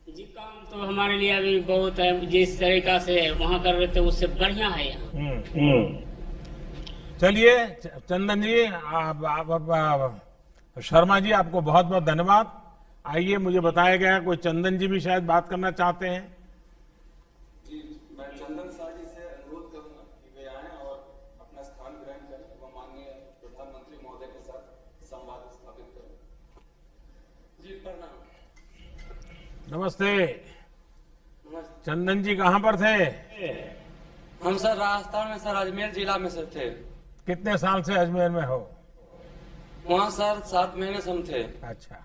[SPEAKER 9] जी काम तो हमारे लिए अभी बहुत है, जिस तरीका से वहाँ कर रहे थे उससे बढ़िया है यहाँ।
[SPEAKER 5] चलिए चंदन जी, शर्मा जी, आपको बहुत बहुत धन्यवाद। आइए, मुझे बताया गया कोई चंदन जी भी शायद बात करना चाहते हैं।
[SPEAKER 6] जी मैं चंदन शाह जी से अनुरोध करूंगा कि वे आएं और अपना स्थान ग्रहण करें व माननीय प्रधानमंत्री महोदय के साथ संवाद स्थापित करें। जी प्रणाम।
[SPEAKER 5] नमस्ते। चंदन जी कहाँ पर थे?
[SPEAKER 10] हम सर राजस्थान में, सर अजमेर जिला में सर थे।
[SPEAKER 5] कितने साल से अजमेर में हो?
[SPEAKER 10] वहाँ सर 7 महीने से हम थे।
[SPEAKER 5] अच्छा,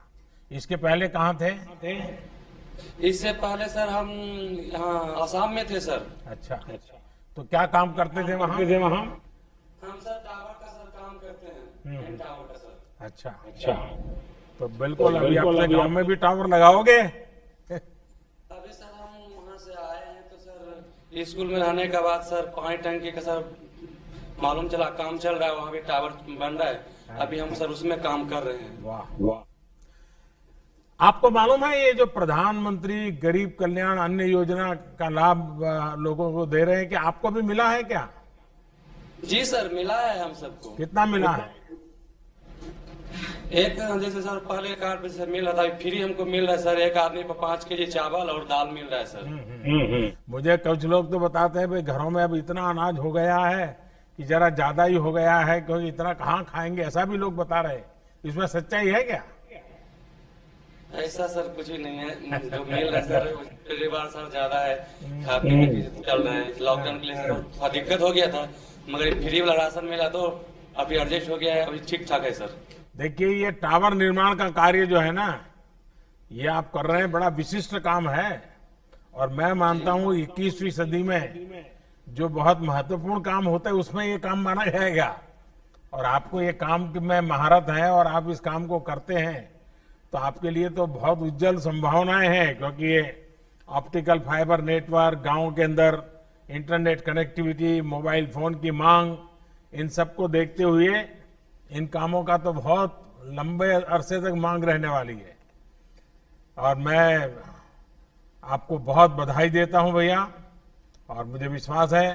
[SPEAKER 5] इसके पहले कहाँ थे?
[SPEAKER 10] इससे पहले सर हम यहाँ आसाम में थे सर।
[SPEAKER 5] अच्छा, तो क्या काम करते थे वहाँ?
[SPEAKER 10] हम सर टावर का सर काम करते हैं, टावर का सर।
[SPEAKER 5] अच्छा, तो बिल्कुल अभी अपने गांव में भी टावर लगाओगे?
[SPEAKER 10] अभी सर स्कूल में रहने के बाद सर पानी टंकी का सर मालूम चला काम चल रहा है, वहाँ भी टावर बन रहा है, अभी हम सर उसमें काम कर रहे हैं।
[SPEAKER 5] वाह वाह। आपको मालूम है ये जो प्रधानमंत्री गरीब कल्याण अन्न योजना का लाभ लोगों को दे रहे हैं, कि आपको भी मिला है क्या?
[SPEAKER 10] जी सर मिला है हम सबको।
[SPEAKER 5] कितना मिला है?
[SPEAKER 10] एक जैसे सर पहले कार्ड पे सर मिल रहा था, फ्री हमको मिल रहा है सर, एक आदमी पर 5 केजी चावल और दाल मिल रहा है सर।
[SPEAKER 5] मुझे कुछ लोग तो बताते हैं भाई घरों में अब इतना अनाज हो गया है कि जरा ज्यादा ही हो गया है, क्योंकि इतना कहाँ खाएंगे, ऐसा भी लोग बता रहे हैं। इसमें सच्चाई है क्या?
[SPEAKER 10] ऐसा सर कुछ भी नहीं है, जो मिल रहा है सर परिवार सर ज्यादा है, खा पीने की चल रहा है। लॉकडाउन के लिए सर थोड़ा दिक्कत हो गया था, मगर फ्री वाला राशन मिला तो अभी एडजस्ट हो गया है, अभी ठीक ठाक है सर।
[SPEAKER 5] देखिए ये टावर निर्माण का कार्य जो है ना, ये आप कर रहे हैं, बड़ा विशिष्ट काम है। और मैं मानता हूँ 21वीं सदी में जो बहुत महत्वपूर्ण काम होता है उसमें ये काम माना जाएगा। और आपको ये काम में महारत है और आप इस काम को करते हैं, तो आपके लिए तो बहुत उज्जवल संभावनाएं हैं, क्योंकि ये ऑप्टिकल फाइबर नेटवर्क, गांव के अंदर इंटरनेट कनेक्टिविटी, मोबाइल फोन की मांग, इन सबको देखते हुए इन कामों का तो बहुत लंबे अरसे तक मांग रहने वाली है। और मैं आपको बहुत बधाई देता हूं भैया, और मुझे विश्वास है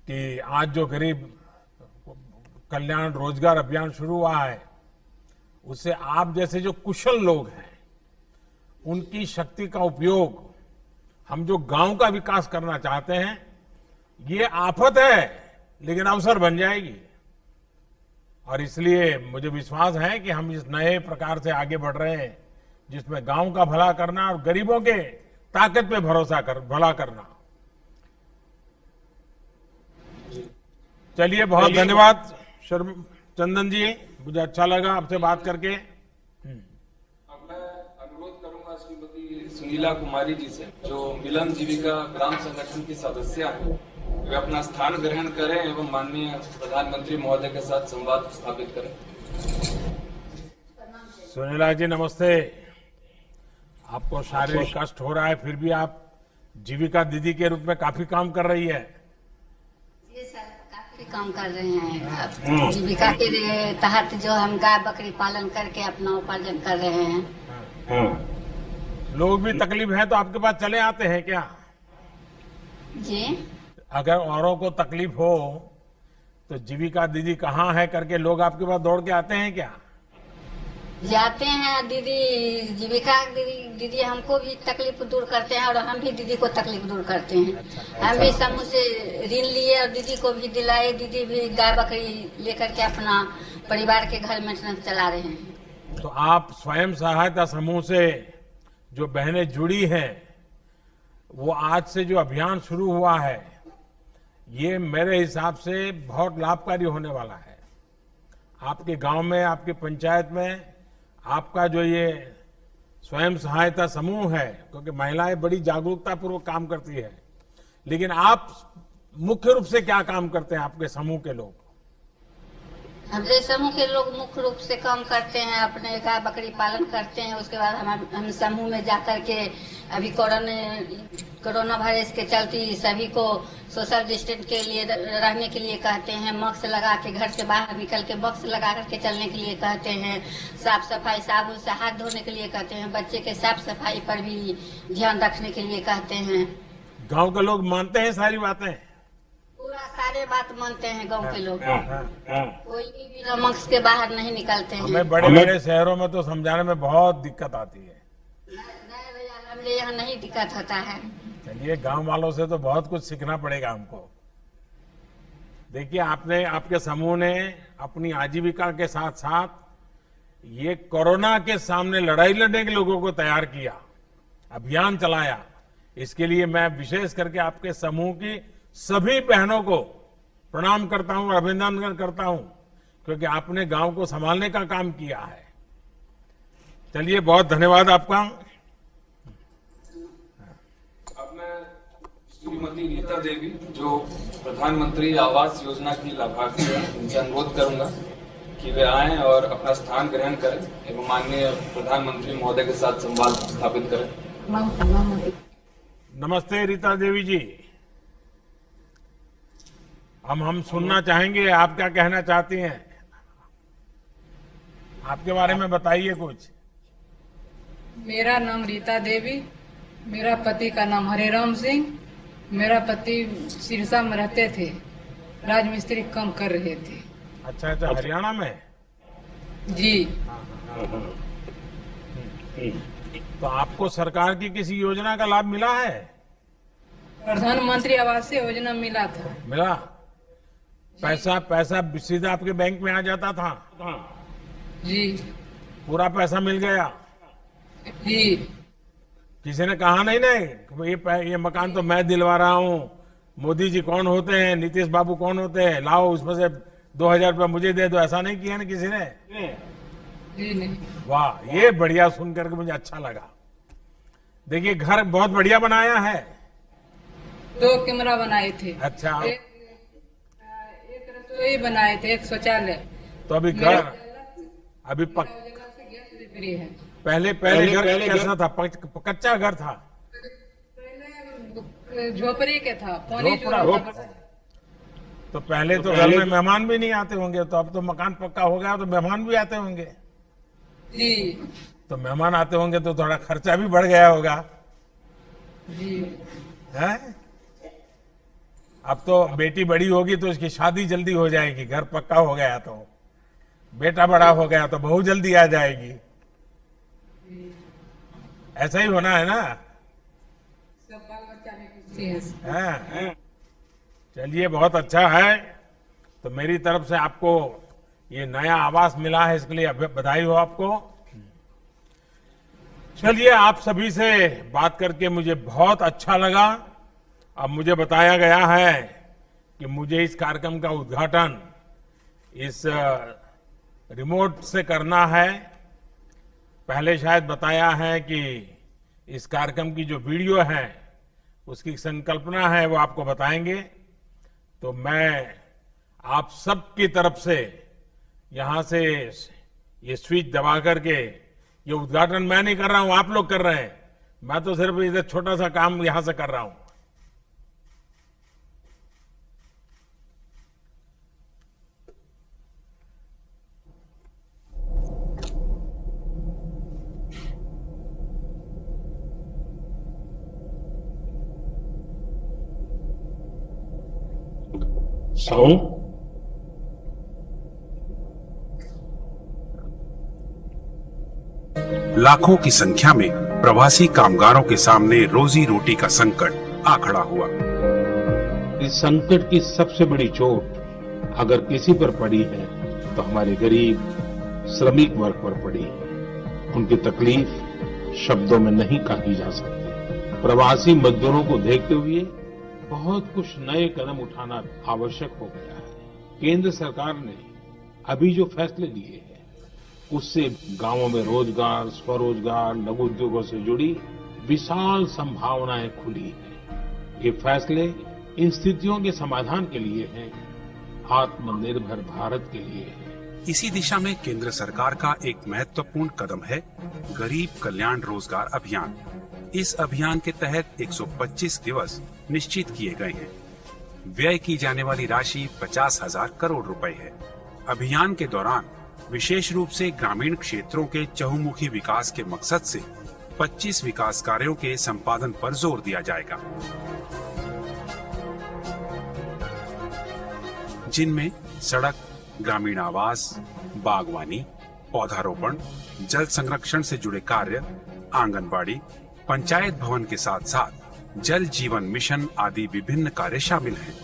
[SPEAKER 5] कि आज जो गरीब कल्याण रोजगार अभियान शुरू हुआ है, उससे आप जैसे जो कुशल लोग हैं उनकी शक्ति का उपयोग, हम जो गांव का विकास करना चाहते हैं, ये आफत है लेकिन अवसर बन जाएगी। और इसलिए मुझे विश्वास है कि हम इस नए प्रकार से आगे बढ़ रहे हैं, जिसमें गांव का भला करना और गरीबों के ताकत पे भला करना। चलिए बहुत धन्यवाद चंदन जी, मुझे अच्छा लगा आपसे बात करके।
[SPEAKER 6] अब मैं अनुरोध करूंगा श्रीमती सुनीला कुमारी जी से, जो मिलन जीविका ग्राम संगठन की सदस्य हैं, वे अपना स्थान ग्रहण करें एवं माननीय प्रधानमंत्री महोदय के साथ संवाद स्थापित करें।
[SPEAKER 5] सुनीला जी नमस्ते। आपको शारीरिक कष्ट हो रहा है, फिर भी आप जीविका दीदी के रूप में काफी काम कर रही है।
[SPEAKER 11] जी सर, काफी काम कर रहे हैं। जीविका के तहत जो हम गाय बकरी पालन करके अपना उपार्जन कर रहे हैं।
[SPEAKER 5] लोग भी तकलीफ है तो आपके पास चले आते हैं क्या?
[SPEAKER 11] जी,
[SPEAKER 5] अगर औरों को तकलीफ हो तो जीविका दीदी कहाँ है करके लोग आपके पास दौड़ के आते हैं क्या?
[SPEAKER 11] जाते हैं दीदी, जीविका दीदी हमको भी तकलीफ दूर करते हैं और हम भी दीदी को तकलीफ दूर करते हैं। अच्छा। हम भी समूह से ऋण लिए और दीदी को भी दिलाए, दीदी भी गाय बकरी लेकर के अपना परिवार के घर मेंटेनेंस चला रहे हैं।
[SPEAKER 5] तो आप स्वयं सहायता समूह से जो बहनें जुड़ी हैं, वो आज से जो अभियान शुरू हुआ है, ये मेरे हिसाब से बहुत लाभकारी होने वाला है। आपके गांव में, आपके पंचायत में आपका जो ये स्वयं सहायता समूह है, क्योंकि महिलाएं बड़ी जागरूकता पूर्वक काम करती है, लेकिन आप मुख्य रूप से क्या काम करते हैं? आपके समूह के लोग,
[SPEAKER 11] हमारे समूह के लोग मुख्य रूप से काम करते हैं, अपने गाय बकरी पालन करते हैं। उसके बाद हम समूह में जाकर के अभी कोरोना वायरस के चलते सभी को सोशल डिस्टेंस के लिए रहने के लिए कहते हैं, मास्क लगा के घर से बाहर निकल के मास्क लगा करके चलने के लिए कहते हैं, साफ सफाई साबुन से हाथ धोने के लिए कहते हैं, बच्चे के साफ सफाई पर भी ध्यान रखने के लिए कहते हैं।
[SPEAKER 5] गाँव के लोग मानते हैं सारी बातें?
[SPEAKER 11] पूरा सारे बात मानते हैं गांव के लोग। कोई भी बिना मास्क के बाहर नहीं निकलते हैं।
[SPEAKER 5] हमें बड़े बड़े शहरों में तो समझाने में बहुत दिक्कत आती है।
[SPEAKER 11] नहीं भैया, हमारे यहाँ नहीं दिक्कत होता है।
[SPEAKER 5] चलिए, गांव वालों से तो बहुत कुछ सीखना पड़ेगा हमको। देखिए, आपके समूह ने अपनी आजीविका के साथ साथ ये कोरोना के सामने लड़ाई लड़ने के लोगों को तैयार किया, अभियान चलाया। इसके लिए मैं विशेष करके आपके समूह की सभी बहनों को प्रणाम करता हूं, अभिनंदन करता हूं, क्योंकि आपने गांव को संभालने का काम किया है। चलिए, बहुत धन्यवाद आपका।
[SPEAKER 6] अब मैं श्रीमती रीता देवी, जो प्रधानमंत्री आवास योजना की लाभार्थी है, उनसे अनुरोध करूंगा कि वे आएं और अपना स्थान ग्रहण करें एवं माननीय प्रधानमंत्री महोदय के साथ संवाद स्थापित करें।
[SPEAKER 5] नमस्ते रीता देवी जी। हम सुनना चाहेंगे आप क्या कहना चाहती हैं, आपके बारे में बताइए कुछ।
[SPEAKER 12] मेरा नाम रीता देवी, मेरा पति का नाम हरिराम सिंह। मेरा पति सिरसा में रहते थे, राजमिस्त्री काम कर रहे थे।
[SPEAKER 5] अच्छा, हरियाणा में
[SPEAKER 12] जी।
[SPEAKER 5] तो आपको सरकार की किसी योजना का लाभ मिला है?
[SPEAKER 12] प्रधानमंत्री आवास योजना मिला था।
[SPEAKER 5] मिला? पैसा सीधा आपके बैंक में आ जाता था?
[SPEAKER 12] जी।
[SPEAKER 5] पूरा पैसा मिल गया?
[SPEAKER 12] जी।
[SPEAKER 5] किसी ने कहा नहीं ये मकान तो मैं दिलवा रहा हूँ, मोदी जी कौन होते हैं, नीतीश बाबू कौन होते हैं, लाओ उसमें से 2000 रुपया मुझे दे दो, ऐसा नहीं किया ना किसी ने?
[SPEAKER 12] जी नहीं।
[SPEAKER 5] वाह, ये बढ़िया सुन करके मुझे अच्छा लगा। देखिए, घर बहुत बढ़िया बनाया है।
[SPEAKER 12] 2 कमरा बनाए थे।
[SPEAKER 5] अच्छा।
[SPEAKER 12] एक रसोई बनाए थे, एक शौचालय।
[SPEAKER 5] तो अभी घर अभी पहले घर कैसा था? कच्चा घर था?
[SPEAKER 12] पहले झोपड़ी के था, पानी
[SPEAKER 5] तो पहले तो घर में मेहमान भी नहीं आते होंगे, तो अब तो मकान पक्का हो गया तो मेहमान भी आते होंगे।
[SPEAKER 12] जी।
[SPEAKER 5] तो मेहमान आते होंगे तो थोड़ा खर्चा भी बढ़ गया होगा।
[SPEAKER 12] जी।
[SPEAKER 5] है? अब तो बेटी बड़ी होगी तो उसकी शादी जल्दी हो जाएगी, घर पक्का हो गया तो। बेटा बड़ा हो गया तो बहू जल्दी आ जाएगी। ऐसा ही होना है ना?
[SPEAKER 12] सब बाल बच्चा भी खुशी है।
[SPEAKER 5] चलिए, बहुत अच्छा है। तो मेरी तरफ से आपको ये नया आवास मिला है, इसके लिए बधाई हो आपको। चलिए, आप सभी से बात करके मुझे बहुत अच्छा लगा। अब मुझे बताया गया है कि मुझे इस कार्यक्रम का उद्घाटन इस रिमोट से करना है। पहले शायद बताया है कि इस कार्यक्रम की जो वीडियो है उसकी संकल्पना है वो आपको बताएंगे। तो मैं आप सबकी तरफ से यहां से ये स्विच दबा करके, ये उद्घाटन मैं नहीं कर रहा हूं, आप लोग कर रहे हैं, मैं तो सिर्फ इधर छोटा सा काम यहां से कर रहा हूं। साउंड।
[SPEAKER 13] लाखों की संख्या में प्रवासी कामगारों के सामने रोजी रोटी का संकट आ खड़ा हुआ।
[SPEAKER 14] इस संकट की सबसे बड़ी चोट अगर किसी पर पड़ी है तो हमारे गरीब श्रमिक वर्ग पर पड़ी है। उनकी तकलीफ शब्दों में नहीं कही जा सकती। प्रवासी मजदूरों को देखते हुए बहुत कुछ नए कदम उठाना आवश्यक हो गया है। केंद्र सरकार ने अभी जो फैसले लिए हैं उससे गांवों में रोजगार, स्वरोजगार, लघु उद्योगों से जुड़ी विशाल संभावनाएं खुली हैं। ये फैसले इन स्थितियों के समाधान के लिए हैं, आत्मनिर्भर भारत के लिए है।
[SPEAKER 13] इसी दिशा में केंद्र सरकार का एक महत्वपूर्ण कदम है गरीब कल्याण रोजगार अभियान। इस अभियान के तहत 125 दिवस निश्चित किए गए हैं। व्यय की जाने वाली राशि 50,000 करोड़ रुपए है। अभियान के दौरान विशेष रूप से ग्रामीण क्षेत्रों के चहुमुखी विकास के मकसद से 25 विकास कार्यों के संपादन पर जोर दिया जाएगा, जिनमें सड़क, ग्रामीण आवास, बागवानी, पौधारोपण, जल संरक्षण से जुड़े कार्य, आंगनबाड़ी, पंचायत भवन के साथ साथ जल जीवन मिशन आदि विभिन्न कार्य शामिल हैं।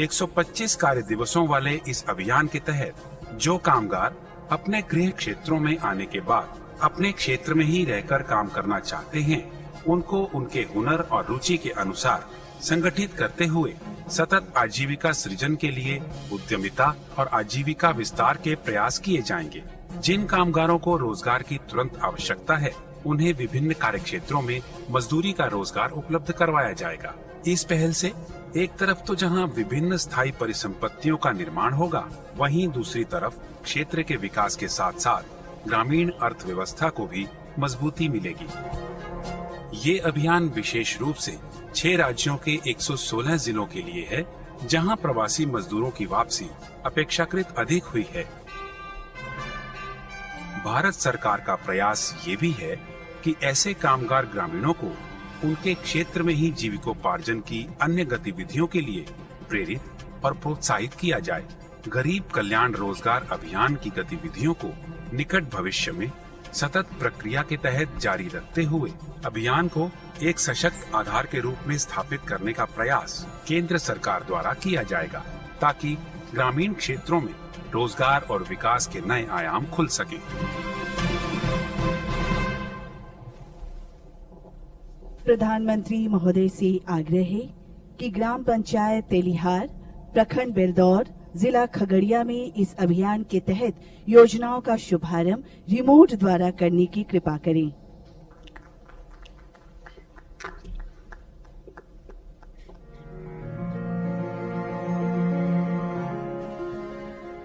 [SPEAKER 13] 125 कार्य दिवसों वाले इस अभियान के तहत जो कामगार अपने गृह क्षेत्रों में आने के बाद अपने क्षेत्र में ही रहकर काम करना चाहते हैं, उनको उनके हुनर और रुचि के अनुसार संगठित करते हुए सतत आजीविका सृजन के लिए उद्यमिता और आजीविका विस्तार के प्रयास किए जाएंगे। जिन कामगारों को रोजगार की तुरंत आवश्यकता है, उन्हें विभिन्न कार्य क्षेत्रों में मजदूरी का रोजगार उपलब्ध करवाया जाएगा। इस पहल से एक तरफ तो जहां विभिन्न स्थायी परिसंपत्तियों का निर्माण होगा, वहीं दूसरी तरफ क्षेत्र के विकास के साथ साथ ग्रामीण अर्थव्यवस्था को भी मजबूती मिलेगी। ये अभियान विशेष रूप से 6 राज्यों के 116 जिलों के लिए है, जहां प्रवासी मजदूरों की वापसी अपेक्षाकृत अधिक हुई है। भारत सरकार का प्रयास ये भी है कि ऐसे कामगार ग्रामीणों को उनके क्षेत्र में ही जीविकोपार्जन की अन्य गतिविधियों के लिए प्रेरित और प्रोत्साहित किया जाए। गरीब कल्याण रोजगार अभियान की गतिविधियों को निकट भविष्य में सतत प्रक्रिया के तहत जारी रखते हुए अभियान को एक सशक्त आधार के रूप में स्थापित करने का प्रयास केंद्र सरकार द्वारा किया जाएगा, ताकि ग्रामीण क्षेत्रों में रोजगार और विकास के नए आयाम खुल सके।
[SPEAKER 4] प्रधानमंत्री महोदय से आग्रह है कि ग्राम पंचायत तेलिहार, प्रखंड बेलदौर, जिला खगड़िया में इस अभियान के तहत योजनाओं का शुभारंभ रिमोट द्वारा करने की कृपा करें।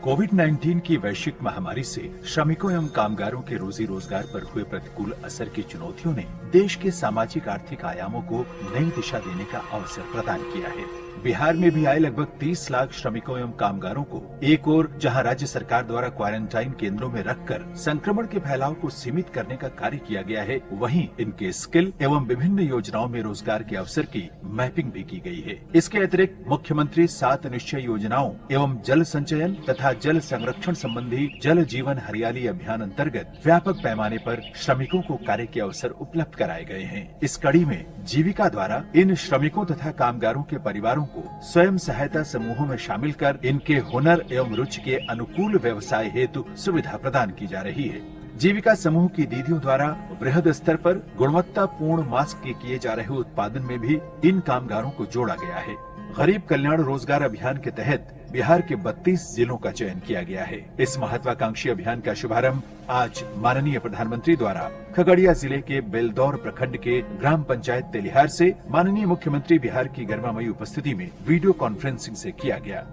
[SPEAKER 15] कोविड-19 की वैश्विक महामारी से श्रमिकों एवं कामगारों के रोजी रोजगार पर हुए प्रतिकूल असर की चुनौतियों ने देश के सामाजिक आर्थिक आयामों को नई दिशा देने का अवसर प्रदान किया है। बिहार में भी आए लगभग 30 लाख श्रमिकों एवं कामगारों को एक ओर जहां राज्य सरकार द्वारा क्वारंटाइन केंद्रों में रखकर संक्रमण के फैलाव को सीमित करने का कार्य किया गया है, वहीं इनके स्किल एवं विभिन्न योजनाओं में रोजगार के अवसर की मैपिंग भी की गई है। इसके अतिरिक्त मुख्यमंत्री 7 निश्चय योजनाओं एवं जल संचयन तथा जल संरक्षण संबंधी जल जीवन हरियाली अभियान अंतर्गत व्यापक पैमाने पर श्रमिकों को कार्य के अवसर उपलब्ध कराए गए हैं। इस कड़ी में जीविका द्वारा इन श्रमिकों तथा कामगारों के परिवारों को स्वयं सहायता समूहों में शामिल कर इनके हुनर एवं रुचि के अनुकूल व्यवसाय हेतु सुविधा प्रदान की जा रही है। जीविका समूह की दीदियों द्वारा बृहद स्तर पर गुणवत्तापूर्ण मास्क के किए जा रहे उत्पादन में भी इन कामगारों को जोड़ा गया है। गरीब कल्याण रोजगार अभियान के तहत बिहार के 32 जिलों का चयन किया गया है। इस महत्वाकांक्षी अभियान का शुभारंभ आज माननीय प्रधानमंत्री द्वारा खगड़िया जिले के बेलदौर प्रखंड के ग्राम पंचायत तेलिहार से माननीय मुख्यमंत्री बिहार की गरिमामयी उपस्थिति में वीडियो कॉन्फ्रेंसिंग से किया गया।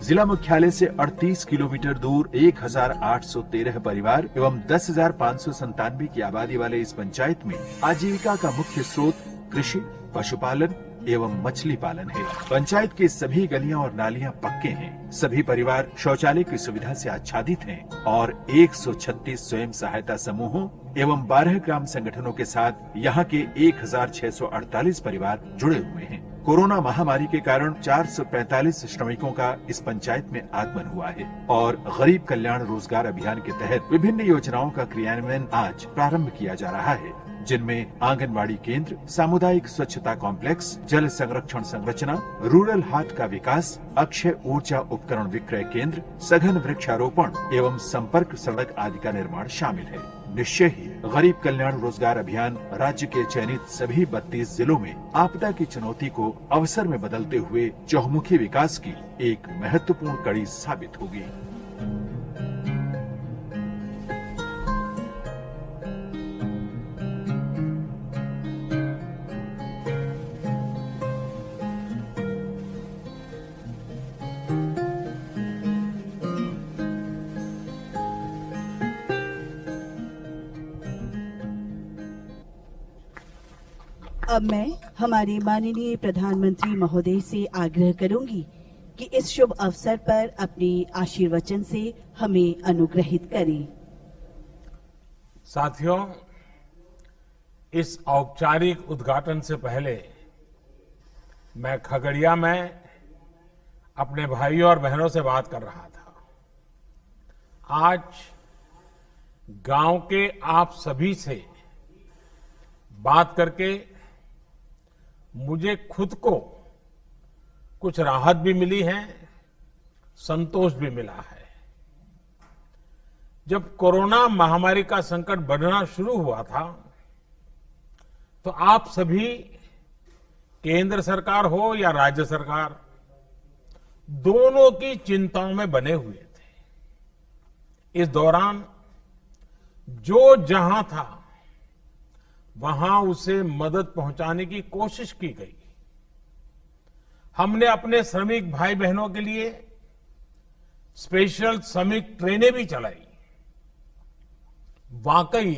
[SPEAKER 15] जिला मुख्यालय से 38 किलोमीटर दूर 1813 परिवार एवं 10,597 की आबादी वाले इस पंचायत में आजीविका का मुख्य स्रोत कृषि, पशुपालन एवं मछली पालन है। पंचायत की सभी गलियां और नालियां पक्के हैं। सभी परिवार शौचालय की सुविधा से आच्छादित हैं और 136 स्वयं सहायता समूहों एवं 12 ग्राम संगठनों के साथ यहाँ के 1648 परिवार जुड़े हुए हैं। कोरोना महामारी के कारण 445 श्रमिकों का इस पंचायत में आगमन हुआ है और गरीब कल्याण रोजगार अभियान के तहत विभिन्न योजनाओं का क्रियान्वयन आज प्रारंभ किया जा रहा है, जिनमें आंगनबाड़ी केंद्र, सामुदायिक स्वच्छता कॉम्प्लेक्स, जल संरक्षण संरचना, रूरल हाट का विकास, अक्षय ऊर्जा उपकरण विक्रय केंद्र, सघन वृक्षारोपण एवं संपर्क सड़क आदि का निर्माण शामिल है। निश्चय ही गरीब कल्याण रोजगार अभियान राज्य के चयनित सभी 32 जिलों में आपदा की चुनौती को अवसर में बदलते हुए चहुमुखी विकास की एक महत्वपूर्ण कड़ी साबित होगी।
[SPEAKER 4] अब मैं हमारे माननीय प्रधानमंत्री महोदय से आग्रह करूंगी कि इस शुभ अवसर पर अपने आशीर्वचन से हमें अनुग्रहित करें।
[SPEAKER 5] साथियों, इस औपचारिक उद्घाटन से पहले मैं खगड़िया में अपने भाइयों और बहनों से बात कर रहा था। आज गांव के आप सभी से बात करके मुझे खुद को कुछ राहत भी मिली है, संतोष भी मिला है। जब कोरोना महामारी का संकट बढ़ना शुरू हुआ था तो आप सभी, केंद्र सरकार हो या राज्य सरकार, दोनों की चिंताओं में बने हुए थे। इस दौरान जो जहां था वहां उसे मदद पहुंचाने की कोशिश की गई। हमने अपने श्रमिक भाई बहनों के लिए स्पेशल श्रमिक ट्रेनें भी चलाई। वाकई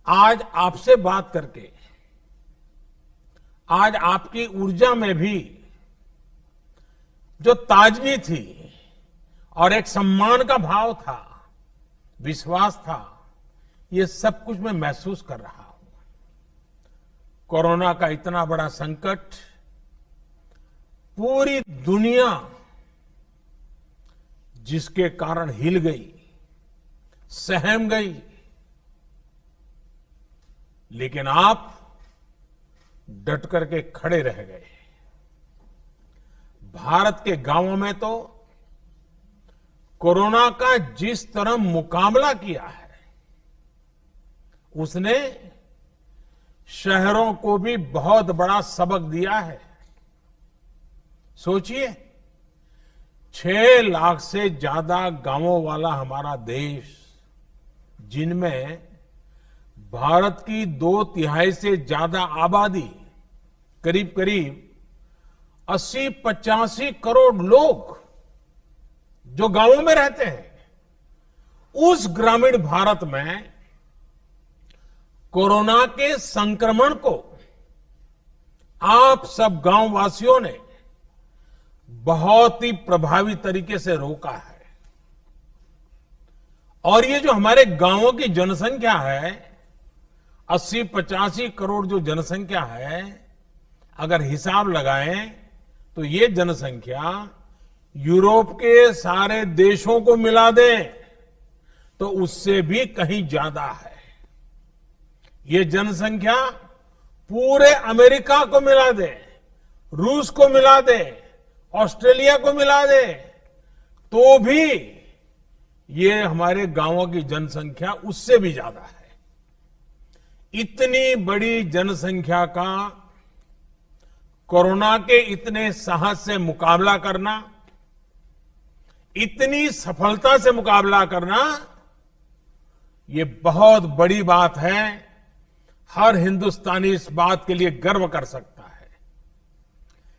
[SPEAKER 5] आज आपसे बात करके, आज आपकी ऊर्जा में भी जो ताजगी थी और एक सम्मान का भाव था, विश्वास था, ये सब कुछ मैं महसूस कर रहा हूं। कोरोना का इतना बड़ा संकट, पूरी दुनिया जिसके कारण हिल गई, सहम गई, लेकिन आप डट करके खड़े रह गए। भारत के गांवों में तो कोरोना का जिस तरह मुकाबला किया है, उसने शहरों को भी बहुत बड़ा सबक दिया है। सोचिए, 6 लाख से ज्यादा गांवों वाला हमारा देश, जिनमें भारत की 2/3 से ज्यादा आबादी, करीब करीब 80-85 करोड़ लोग जो गांवों में रहते हैं, उस ग्रामीण भारत में कोरोना के संक्रमण को आप सब गांव वासियों ने बहुत ही प्रभावी तरीके से रोका है। और ये जो हमारे गांवों की जनसंख्या है, 80-85 करोड़ जो जनसंख्या है, अगर हिसाब लगाएं तो ये जनसंख्या यूरोप के सारे देशों को मिला दें तो उससे भी कहीं ज्यादा है। ये जनसंख्या पूरे अमेरिका को मिला दे, रूस को मिला दे, ऑस्ट्रेलिया को मिला दे, तो भी ये हमारे गांवों की जनसंख्या उससे भी ज्यादा है। इतनी बड़ी जनसंख्या का कोरोना के इतने साहस से मुकाबला करना, इतनी सफलता से मुकाबला करना, ये बहुत बड़ी बात है। हर हिंदुस्तानी इस बात के लिए गर्व कर सकता है।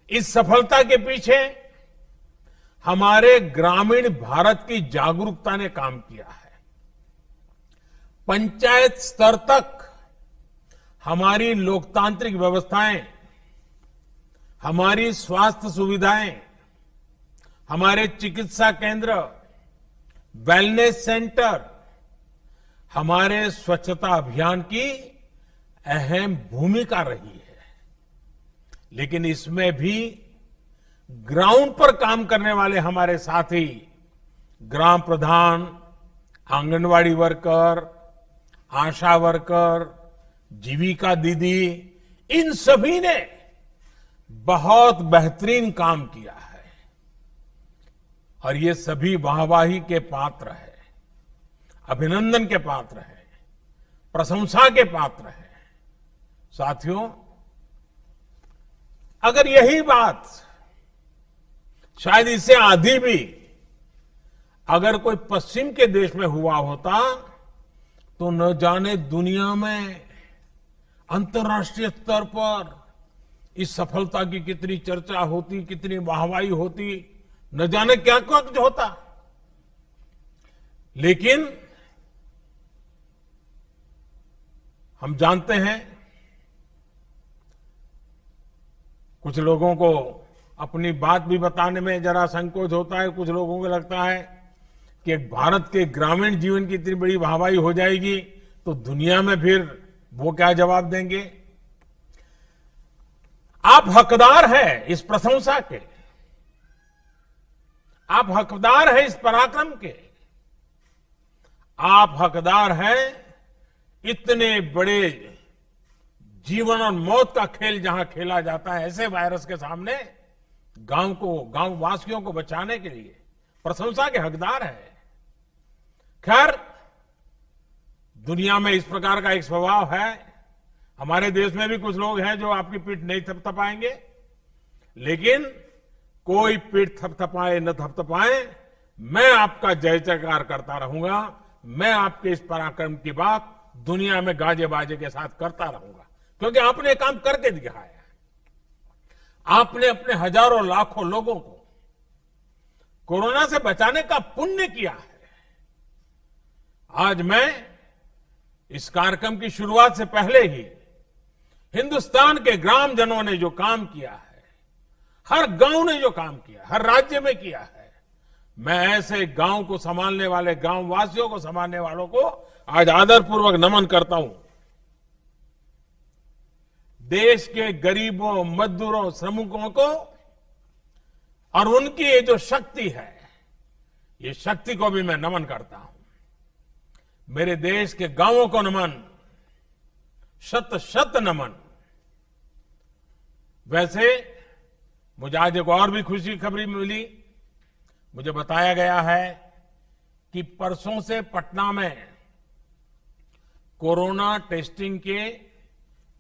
[SPEAKER 5] इस सफलता के पीछे हमारे ग्रामीण भारत की जागरूकता ने काम किया है। पंचायत स्तर तक हमारी लोकतांत्रिक व्यवस्थाएं, हमारी स्वास्थ्य सुविधाएं, हमारे चिकित्सा केंद्र, वेलनेस सेंटर, हमारे स्वच्छता अभियान की अहम भूमिका रही है। लेकिन इसमें भी ग्राउंड पर काम करने वाले हमारे साथी, ग्राम प्रधान, आंगनवाड़ी वर्कर, आशा वर्कर, जीविका दीदी, इन सभी ने बहुत बेहतरीन काम किया है और ये सभी वाहवाही के पात्र है, अभिनंदन के पात्र है, प्रशंसा के पात्र है। साथियों, अगर यही बात शायद इससे आधी भी अगर कोई पश्चिम के देश में हुआ होता तो न जाने दुनिया में अंतर्राष्ट्रीय स्तर पर इस सफलता की कितनी चर्चा होती, कितनी वाहवाही होती, न जाने क्या कुछ होता। लेकिन हम जानते हैं, कुछ लोगों को अपनी बात भी बताने में जरा संकोच होता है। कुछ लोगों को लगता है कि भारत के ग्रामीण जीवन की इतनी बड़ी वाहवाही हो जाएगी तो दुनिया में फिर वो क्या जवाब देंगे। आप हकदार हैं इस प्रशंसा के, आप हकदार हैं इस पराक्रम के, आप हकदार हैं इतने बड़े जीवन और मौत का खेल जहां खेला जाता है, ऐसे वायरस के सामने गांव वासियों को बचाने के लिए प्रशंसा के हकदार है। खैर, दुनिया में इस प्रकार का एक स्वभाव है। हमारे देश में भी कुछ लोग हैं जो आपकी पीठ नहीं थपथपाएंगे, लेकिन कोई पीठ थपथपाए न थपथपाए, मैं आपका जय जयकार करता रहूंगा। मैं आपके इस पराक्रम की बात दुनिया में गाजे बाजे के साथ करता रहूंगा, क्योंकि आपने काम करके दिखाया। आपने अपने हजारों लाखों लोगों को कोरोना से बचाने का पुण्य किया है। आज मैं इस कार्यक्रम की शुरुआत से पहले ही हिंदुस्तान के ग्रामजनों ने जो काम किया है, हर गांव ने जो काम किया, हर राज्य में किया है, मैं ऐसे गांव को संभालने वाले, गांव वासियों को संभालने वालों को आज आदरपूर्वक नमन करता हूं। देश के गरीबों, मजदूरों, श्रमिकों को और उनकी ये जो शक्ति है, ये शक्ति को भी मैं नमन करता हूं। मेरे देश के गांवों को नमन, शत शत नमन। वैसे मुझे आज एक और भी खुशी की खबरी मिली। मुझे बताया गया है कि परसों से पटना में कोरोना टेस्टिंग के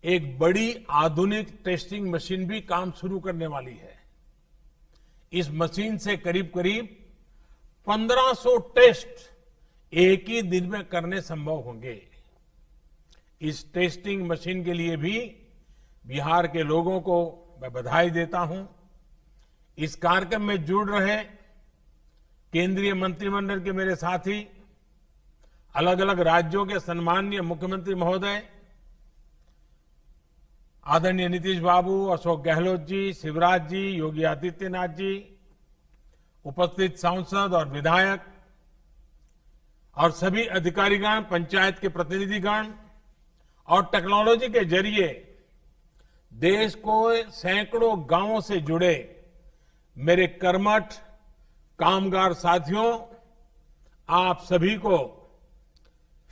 [SPEAKER 5] एक बड़ी आधुनिक टेस्टिंग मशीन भी काम शुरू करने वाली है। इस मशीन से करीब करीब 1500 टेस्ट एक ही दिन में करने संभव होंगे। इस टेस्टिंग मशीन के लिए भी बिहार के लोगों को मैं बधाई देता हूं। इस कार्यक्रम में जुड़ रहे केंद्रीय मंत्रिमंडल के मेरे साथी, अलग अलग राज्यों के सम्माननीय मुख्यमंत्री महोदय, आदरणीय नीतीश बाबू, अशोक गहलोत जी, शिवराज जी, योगी आदित्यनाथ जी, उपस्थित सांसद और विधायक और सभी अधिकारीगण, पंचायत के प्रतिनिधिगण और टेक्नोलॉजी के जरिए देश को सैकड़ों गांवों से जुड़े मेरे कर्मठ कामगार साथियों, आप सभी को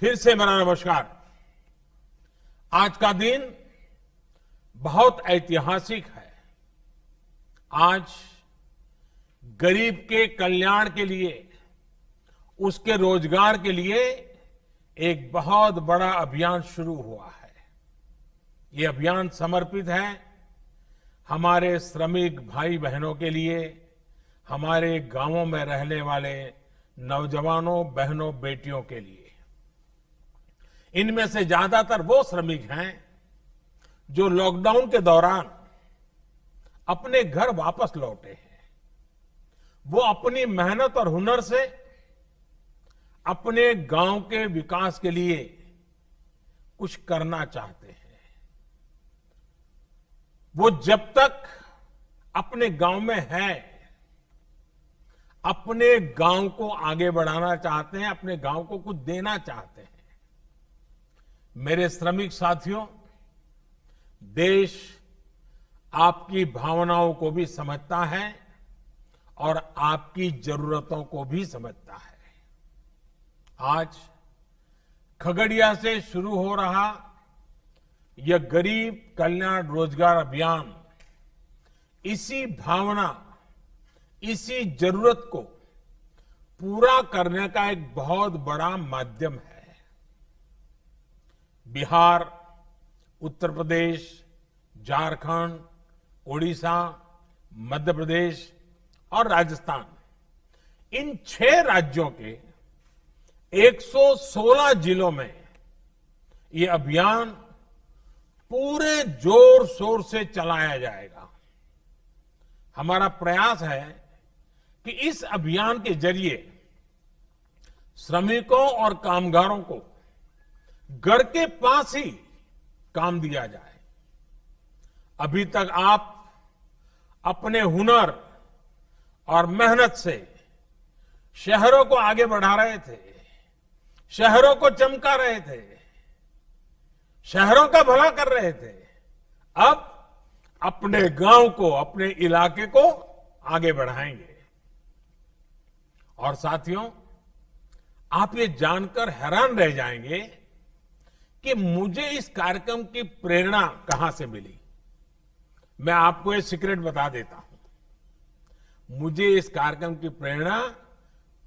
[SPEAKER 5] फिर से मेरा नमस्कार। आज का दिन बहुत ऐतिहासिक है। आज गरीब के कल्याण के लिए, उसके रोजगार के लिए एक बहुत बड़ा अभियान शुरू हुआ है। ये अभियान समर्पित है हमारे श्रमिक भाई बहनों के लिए, हमारे गांवों में रहने वाले नौजवानों, बहनों, बेटियों के लिए। इनमें से ज्यादातर वो श्रमिक हैं जो लॉकडाउन के दौरान अपने घर वापस लौटे हैं। वो अपनी मेहनत और हुनर से अपने गांव के विकास के लिए कुछ करना चाहते हैं। वो जब तक अपने गांव में है, अपने गांव को आगे बढ़ाना चाहते हैं, अपने गांव को कुछ देना चाहते हैं। मेरे श्रमिक साथियों, देश आपकी भावनाओं को भी समझता है और आपकी जरूरतों को भी समझता है। आज खगड़िया से शुरू हो रहा यह गरीब कल्याण रोजगार अभियान इसी भावना, इसी जरूरत को पूरा करने का एक बहुत बड़ा माध्यम है। बिहार, उत्तर प्रदेश, झारखंड, ओडिशा, मध्य प्रदेश और राजस्थान, इन 6 राज्यों के 116 जिलों में ये अभियान पूरे जोर शोर से चलाया जाएगा। हमारा प्रयास है कि इस अभियान के जरिए श्रमिकों और कामगारों को घर के पास ही काम दिया जाए। अभी तक आप अपने हुनर और मेहनत से शहरों को आगे बढ़ा रहे थे, शहरों को चमका रहे थे, शहरों का भला कर रहे थे। अब अपने गांव को, अपने इलाके को आगे बढ़ाएंगे। और साथियों, आप ये जानकर हैरान रह जाएंगे कि मुझे इस कार्यक्रम की प्रेरणा कहां से मिली। मैं आपको एक सीक्रेट बता देता हूं। मुझे इस कार्यक्रम की प्रेरणा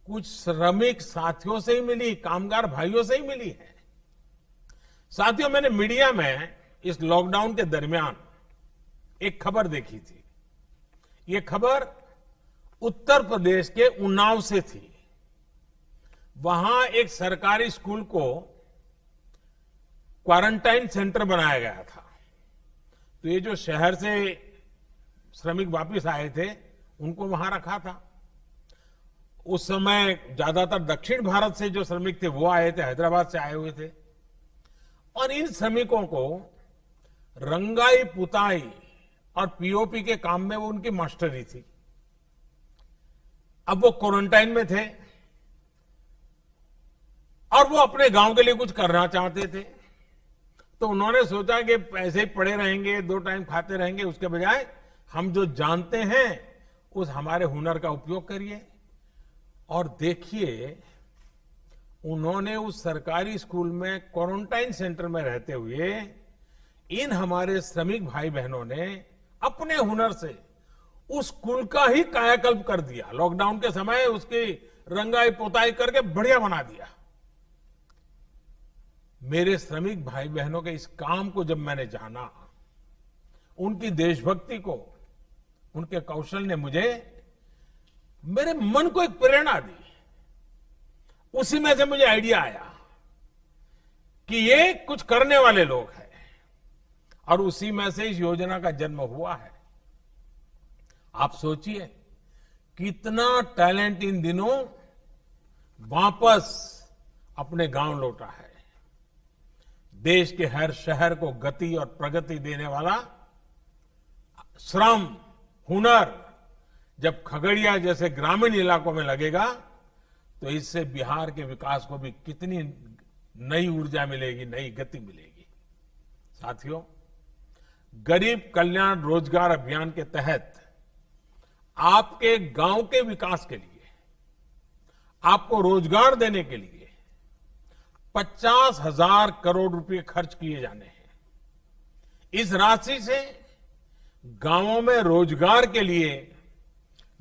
[SPEAKER 5] कुछ श्रमिक साथियों से ही मिली, कामगार भाइयों से ही मिली है। साथियों, मैंने मीडिया में इस लॉकडाउन के दरमियान एक खबर देखी थी। ये खबर उत्तर प्रदेश के उन्नाव से थी। वहां एक सरकारी स्कूल को क्वारंटाइन सेंटर बनाया गया था। तो ये जो शहर से श्रमिक वापस आए थे, उनको वहां रखा था। उस समय ज्यादातर दक्षिण भारत से जो श्रमिक थे वो आए थे, हैदराबाद से आए हुए थे। और इन श्रमिकों को रंगाई पुताई और पीओपी के काम में वो उनकी मास्टरी थी। अब वो क्वारंटाइन में थे और वो अपने गांव के लिए कुछ करना चाहते थे, तो उन्होंने सोचा कि ऐसे ही पड़े रहेंगे, 2 टाइम खाते रहेंगे, उसके बजाय हम जो जानते हैं उस हमारे हुनर का उपयोग करिए। और देखिए, उन्होंने उस सरकारी स्कूल में क्वारंटाइन सेंटर में रहते हुए इन हमारे श्रमिक भाई बहनों ने अपने हुनर से उस स्कूल का ही कायाकल्प कर दिया। लॉकडाउन के समय उसकी रंगाई पोताई करके बढ़िया बना दिया। मेरे श्रमिक भाई बहनों के इस काम को जब मैंने जाना, उनकी देशभक्ति को, उनके कौशल ने मेरे मन को एक प्रेरणा दी। उसी में से मुझे आइडिया आया कि ये कुछ करने वाले लोग हैं, और उसी में से इस योजना का जन्म हुआ है। आप सोचिए कितना टैलेंट इन दिनों वापस अपने गांव लौटा है। देश के हर शहर को गति और प्रगति देने वाला श्रम, हुनर जब खगड़िया जैसे ग्रामीण इलाकों में लगेगा, तो इससे बिहार के विकास को भी कितनी नई ऊर्जा मिलेगी, नई गति मिलेगी। साथियों, गरीब कल्याण रोजगार अभियान के तहत आपके गांव के विकास के लिए, आपको रोजगार देने के लिए 50,000 करोड़ रुपए खर्च किए जाने हैं। इस राशि से गांवों में रोजगार के लिए,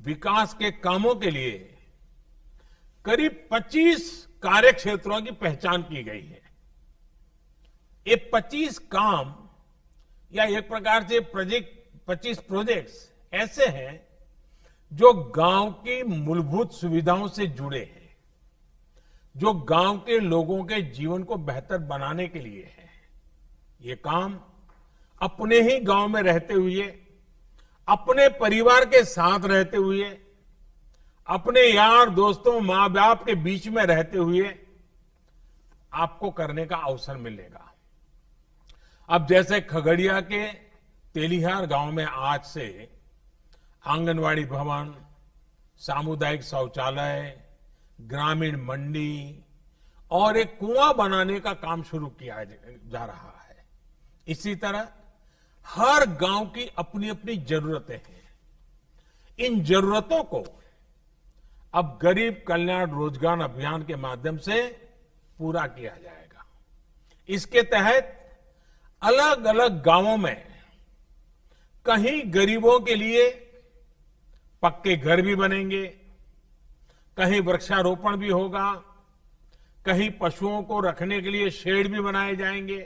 [SPEAKER 5] विकास के कामों के लिए करीब 25 कार्य क्षेत्रों की पहचान की गई है। ये 25 काम या एक प्रकार से 25 प्रोजेक्ट्स ऐसे हैं जो गांव की मूलभूत सुविधाओं से जुड़े हैं, जो गांव के लोगों के जीवन को बेहतर बनाने के लिए है। ये काम अपने ही गांव में रहते हुए, अपने परिवार के साथ रहते हुए, अपने यार दोस्तों, मां बाप के बीच में रहते हुए आपको करने का अवसर मिलेगा। अब जैसे खगड़िया के तेलिहार गांव में आज से आंगनवाड़ी भवन, सामुदायिक शौचालय, ग्रामीण मंडी और एक कुआं बनाने का काम शुरू किया जा रहा है। इसी तरह हर गांव की अपनी अपनी जरूरतें हैं। इन जरूरतों को अब गरीब कल्याण रोजगार अभियान के माध्यम से पूरा किया जाएगा। इसके तहत अलग अलग गांवों में कहीं गरीबों के लिए पक्के घर भी बनेंगे, कहीं वृक्षारोपण भी होगा, कहीं पशुओं को रखने के लिए शेड भी बनाए जाएंगे,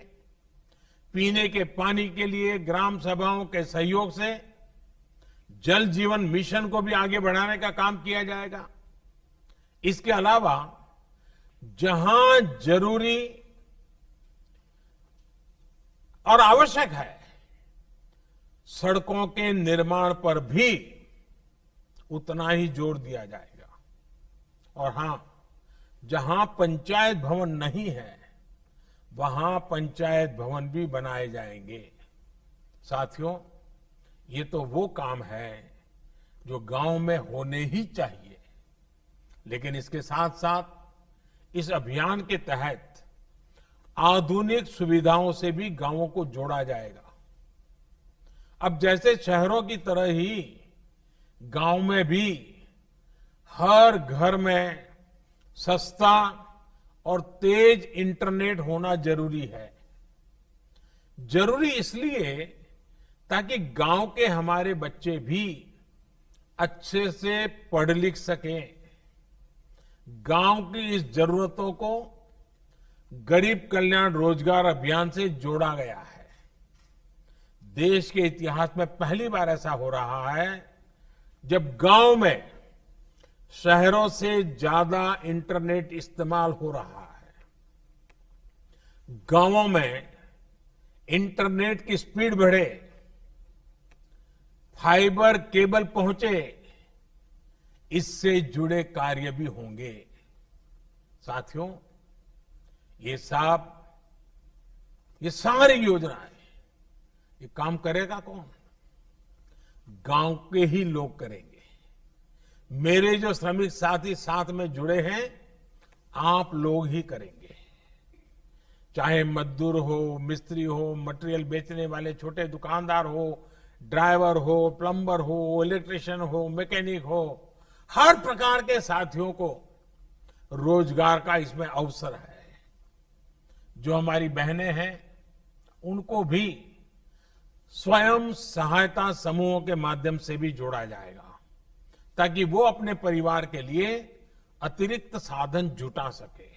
[SPEAKER 5] पीने के पानी के लिए ग्राम सभाओं के सहयोग से जल जीवन मिशन को भी आगे बढ़ाने का काम किया जाएगा। इसके अलावा जहां जरूरी और आवश्यक है, सड़कों के निर्माण पर भी उतना ही जोर दिया जाएगा। और हां, जहां पंचायत भवन नहीं है, वहां पंचायत भवन भी बनाए जाएंगे। साथियों, ये तो वो काम है जो गांव में होने ही चाहिए, लेकिन इसके साथ साथ इस अभियान के तहत आधुनिक सुविधाओं से भी गांवों को जोड़ा जाएगा। अब जैसे शहरों की तरह ही गांव में भी हर घर में सस्ता और तेज इंटरनेट होना जरूरी है। जरूरी इसलिए ताकि गांव के हमारे बच्चे भी अच्छे से पढ़ लिख सकें। गांव की इस जरूरतों को गरीब कल्याण रोजगार अभियान से जोड़ा गया है। देश के इतिहास में पहली बार ऐसा हो रहा है जब गांव में शहरों से ज्यादा इंटरनेट इस्तेमाल हो रहा है। गांवों में इंटरनेट की स्पीड बढ़े, फाइबर केबल पहुंचे, इससे जुड़े कार्य भी होंगे। साथियों, ये सब ये सारी योजनाएं, ये काम करेगा कौन? गांव के ही लोग करेंगे। मेरे जो श्रमिक साथी साथ में जुड़े हैं, आप लोग ही करेंगे। चाहे मजदूर हो, मिस्त्री हो, मटेरियल बेचने वाले छोटे दुकानदार हो, ड्राइवर हो, प्लम्बर हो, इलेक्ट्रिशियन हो, मैकेनिक हो, हर प्रकार के साथियों को रोजगार का इसमें अवसर है। जो हमारी बहनें हैं, उनको भी स्वयं सहायता समूहों के माध्यम से भी जोड़ा जाएगा, ताकि वो अपने परिवार के लिए अतिरिक्त साधन जुटा सके।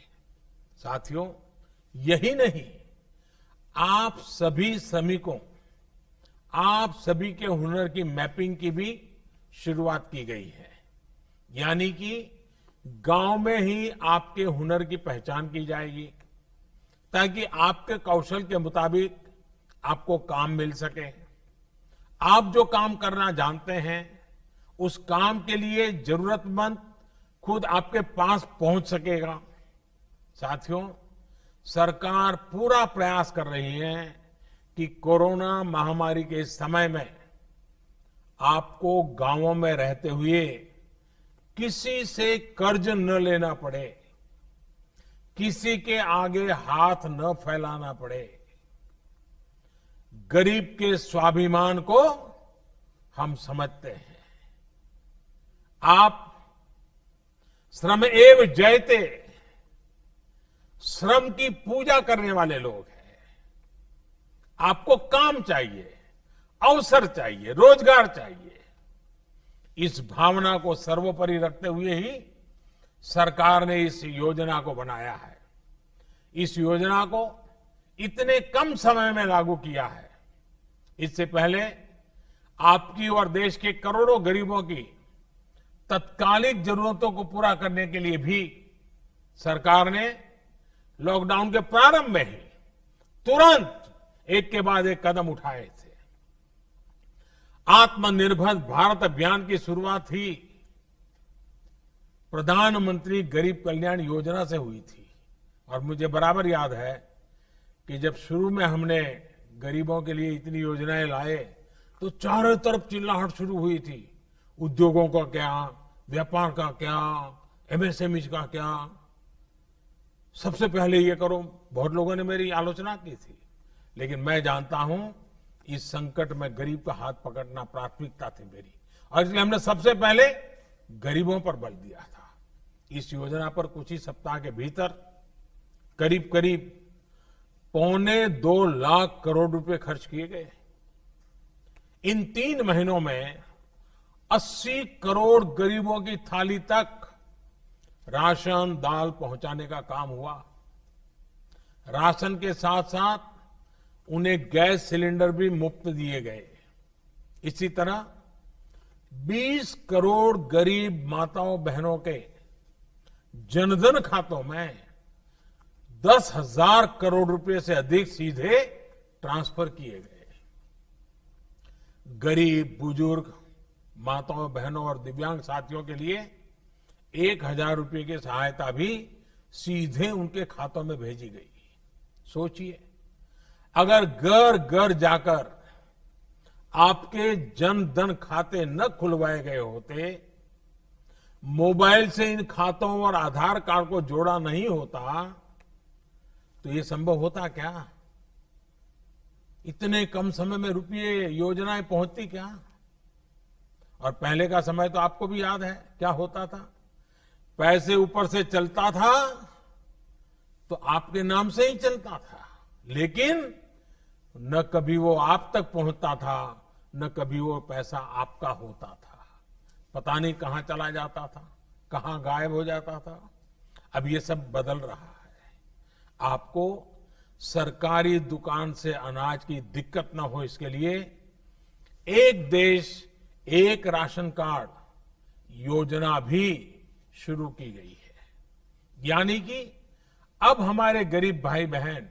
[SPEAKER 5] साथियों, यही नहीं, आप सभी श्रमिकों, आप सभी के हुनर की मैपिंग की भी शुरुआत की गई है। यानी कि गांव में ही आपके हुनर की पहचान की जाएगी, ताकि आपके कौशल के मुताबिक आपको काम मिल सके। आप जो काम करना जानते हैं, उस काम के लिए जरूरतमंद खुद आपके पास पहुंच सकेगा। साथियों, सरकार पूरा प्रयास कर रही है कि कोरोना महामारी के इस समय में आपको गांवों में रहते हुए किसी से कर्ज न लेना पड़े, किसी के आगे हाथ न फैलाना पड़े। गरीब के स्वाभिमान को हम समझते हैं। आप श्रम एव जयते, श्रम की पूजा करने वाले लोग हैं। आपको काम चाहिए, अवसर चाहिए, रोजगार चाहिए। इस भावना को सर्वोपरि रखते हुए ही सरकार ने इस योजना को बनाया है। इस योजना को इतने कम समय में लागू किया है। इससे पहले आपकी और देश के करोड़ों गरीबों की तत्कालिक जरूरतों को पूरा करने के लिए भी सरकार ने लॉकडाउन के प्रारंभ में ही तुरंत एक के बाद एक कदम उठाए थे। आत्मनिर्भर भारत अभियान की शुरुआत ही प्रधानमंत्री गरीब कल्याण योजना से हुई थी। और मुझे बराबर याद है कि जब शुरू में हमने गरीबों के लिए इतनी योजनाएं लाए, तो चारों तरफ चिल्लाहट शुरू हुई थी। उद्योगों का क्या, व्यापार का क्या, एमएसएमई का क्या, सबसे पहले ये करो। बहुत लोगों ने मेरी आलोचना की थी, लेकिन मैं जानता हूं इस संकट में गरीब का हाथ पकड़ना प्राथमिकता थी मेरी, और इसलिए हमने सबसे पहले गरीबों पर बल दिया था। इस योजना पर कुछ ही सप्ताह के भीतर करीब करीब 2.25 लाख करोड़ रुपए खर्च किए गए। इन 3 महीनों में 80 करोड़ गरीबों की थाली तक राशन दाल पहुंचाने का काम हुआ। राशन के साथ साथ उन्हें गैस सिलेंडर भी मुफ्त दिए गए। इसी तरह 20 करोड़ गरीब माताओं बहनों के जनधन खातों में 10,000 करोड़ रुपए से अधिक सीधे ट्रांसफर किए गए। गरीब, बुजुर्ग, माताओं बहनों और दिव्यांग साथियों के लिए 1,000 रुपए की सहायता भी सीधे उनके खातों में भेजी गई। सोचिए, अगर घर घर जाकर आपके जन धन खाते न खुलवाए गए होते, मोबाइल से इन खातों और आधार कार्ड को जोड़ा नहीं होता, तो ये संभव होता क्या? इतने कम समय में रुपये योजनाएं पहुंचती क्या? और पहले का समय तो आपको भी याद है क्या होता था। पैसे ऊपर से चलता था तो आपके नाम से ही चलता था, लेकिन न कभी वो आप तक पहुंचता था, न कभी वो पैसा आपका होता था। पता नहीं कहां चला जाता था, कहां गायब हो जाता था। अब ये सब बदल रहा है। आपको सरकारी दुकान से अनाज की दिक्कत न हो, इसके लिए एक देश एक राशन कार्ड योजना भी शुरू की गई है। यानी कि अब हमारे गरीब भाई बहन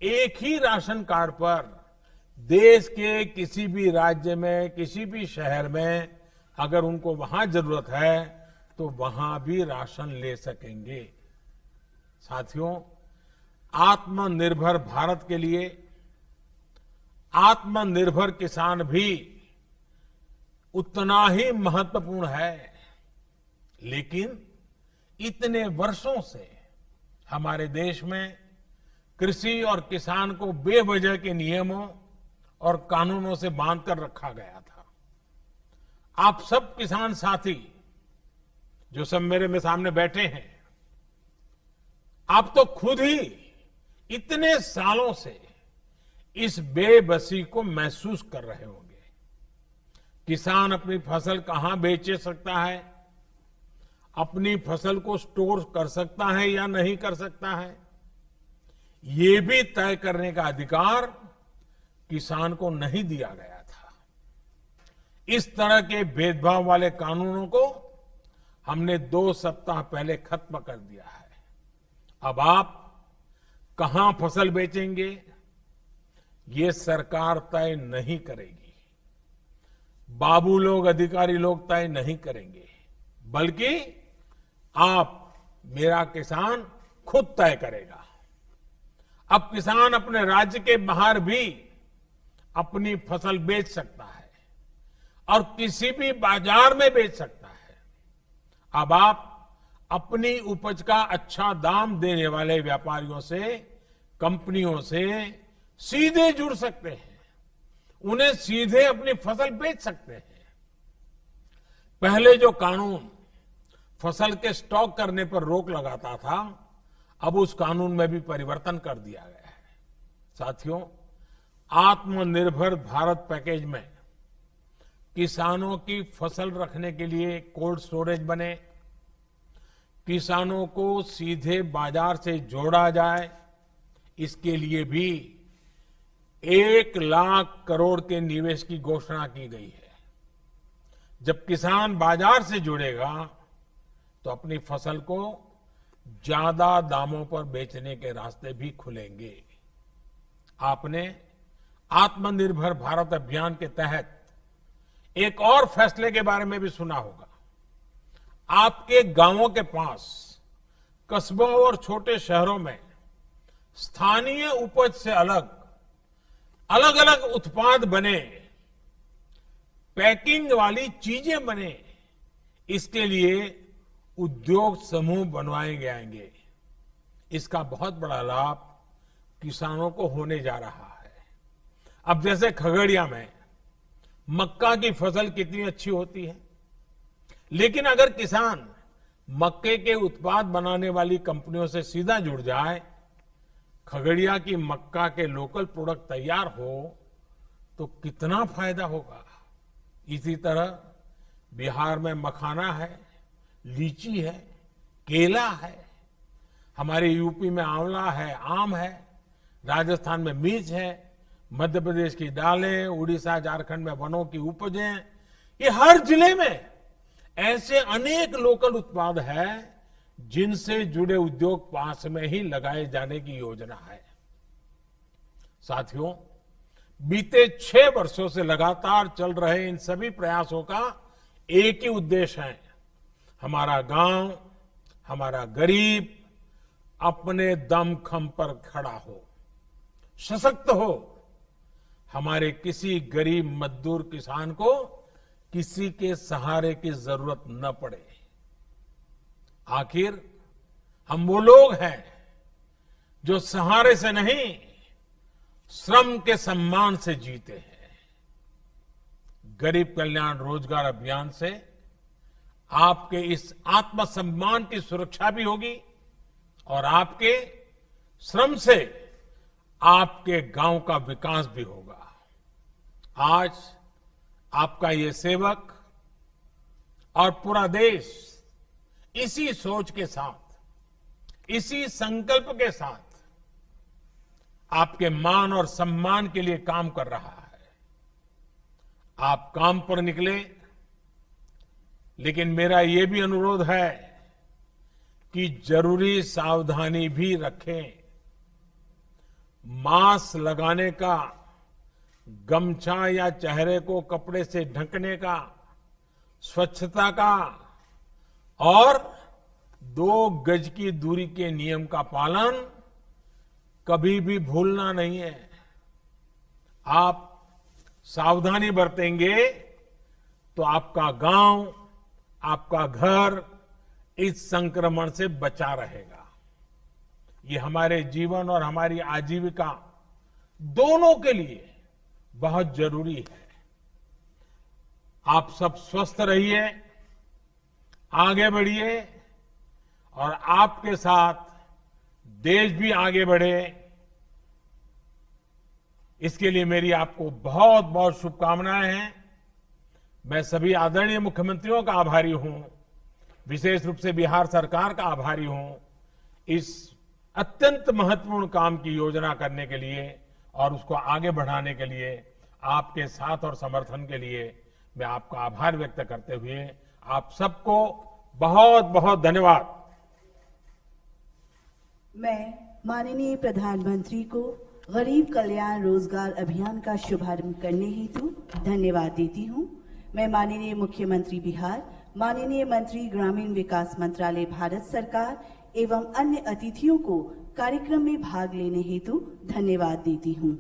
[SPEAKER 5] एक ही राशन कार्ड पर देश के किसी भी राज्य में, किसी भी शहर में अगर उनको वहां जरूरत है तो वहां भी राशन ले सकेंगे। साथियों, आत्मनिर्भर भारत के लिए आत्मनिर्भर किसान भी उतना ही महत्वपूर्ण है। लेकिन इतने वर्षों से हमारे देश में कृषि और किसान को बेवजह के नियमों और कानूनों से बांधकर रखा गया था। आप सब किसान साथी जो सब मेरे सामने बैठे हैं, आप तो खुद ही इतने सालों से इस बेबसी को महसूस कर रहे होंगे। किसान अपनी फसल कहां बेच सकता है, अपनी फसल को स्टोर कर सकता है या नहीं कर सकता है, ये भी तय करने का अधिकार किसान को नहीं दिया गया था। इस तरह के भेदभाव वाले कानूनों को हमने 2 सप्ताह पहले खत्म कर दिया है। अब आप कहां फसल बेचेंगे, ये सरकार तय नहीं करेगी, बाबू लोग, अधिकारी लोग तय नहीं करेंगे, बल्कि आप, मेरा किसान खुद तय करेगा। अब किसान अपने राज्य के बाहर भी अपनी फसल बेच सकता है और किसी भी बाजार में बेच सकता है। अब आप अपनी उपज का अच्छा दाम देने वाले व्यापारियों से, कंपनियों से सीधे जुड़ सकते हैं, उन्हें सीधे अपनी फसल बेच सकते हैं। पहले जो कानून फसल के स्टॉक करने पर रोक लगाता था, अब उस कानून में भी परिवर्तन कर दिया गया है। साथियों, आत्मनिर्भर भारत पैकेज में किसानों की फसल रखने के लिए कोल्ड स्टोरेज बने, किसानों को सीधे बाजार से जोड़ा जाए, इसके लिए भी 1 लाख करोड़ के निवेश की घोषणा की गई है। जब किसान बाजार से जुड़ेगा तो अपनी फसल को ज्यादा दामों पर बेचने के रास्ते भी खुलेंगे। आपने आत्मनिर्भर भारत अभियान के तहत एक और फैसले के बारे में भी सुना होगा। आपके गांवों के पास, कस्बों और छोटे शहरों में स्थानीय उपज से अलग अलग उत्पाद बने, पैकिंग वाली चीजें बने, इसके लिए उद्योग समूह बनवाए जाएंगे। इसका बहुत बड़ा लाभ किसानों को होने जा रहा है। अब जैसे खगड़िया में मक्का की फसल कितनी अच्छी होती है, लेकिन अगर किसान मक्के के उत्पाद बनाने वाली कंपनियों से सीधा जुड़ जाए, खगड़िया की मक्का के लोकल प्रोडक्ट तैयार हो, तो कितना फायदा होगा। इसी तरह बिहार में मखाना है, लीची है, केला है, हमारे यूपी में आंवला है, आम है, राजस्थान में मिर्च है, मध्य प्रदेश की दालें, उड़ीसा झारखंड में वनों की उपजें, ये हर जिले में ऐसे अनेक लोकल उत्पाद हैं जिनसे जुड़े उद्योग पास में ही लगाए जाने की योजना है। साथियों, बीते 6 वर्षों से लगातार चल रहे इन सभी प्रयासों का एक ही उद्देश्य है, हमारा गांव, हमारा गरीब अपने दमखम पर खड़ा हो, सशक्त हो, हमारे किसी गरीब मजदूर किसान को किसी के सहारे की जरूरत न पड़े। आखिर हम वो लोग हैं जो सहारे से नहीं, श्रम के सम्मान से जीते हैं। गरीब कल्याण रोजगार अभियान से आपके इस आत्मसम्मान की सुरक्षा भी होगी और आपके श्रम से आपके गांव का विकास भी होगा। आज आपका ये सेवक और पूरा देश इसी सोच के साथ, इसी संकल्प के साथ आपके मान और सम्मान के लिए काम कर रहा है। आप काम पर निकले, लेकिन मेरा ये भी अनुरोध है कि जरूरी सावधानी भी रखें। मास्क लगाने का, गमछा या चेहरे को कपड़े से ढकने का, स्वच्छता का और 2 गज की दूरी के नियम का पालन कभी भी भूलना नहीं है। आप सावधानी बरतेंगे तो आपका गांव, आपका घर इस संक्रमण से बचा रहेगा। ये हमारे जीवन और हमारी आजीविका दोनों के लिए बहुत जरूरी है। आप सब स्वस्थ रहिए, आगे बढ़िए और आपके साथ देश भी आगे बढ़े, इसके लिए मेरी आपको बहुत बहुत शुभकामनाएं हैं। मैं सभी आदरणीय मुख्यमंत्रियों का आभारी हूं, विशेष रूप से बिहार सरकार का आभारी हूं इस अत्यंत महत्वपूर्ण काम की योजना करने के लिए और उसको आगे बढ़ाने के लिए आपके साथ और समर्थन के लिए मैं आपका आभार व्यक्त करते हुए आप सबको बहुत बहुत धन्यवाद।
[SPEAKER 4] मैं माननीय प्रधानमंत्री को गरीब कल्याण रोजगार अभियान का शुभारंभ करने हेतु धन्यवाद देती हूं। मैं माननीय मुख्यमंत्री बिहार, माननीय मंत्री ग्रामीण विकास मंत्रालय भारत सरकार एवं अन्य अतिथियों को कार्यक्रम में भाग लेने हेतु धन्यवाद देती हूं।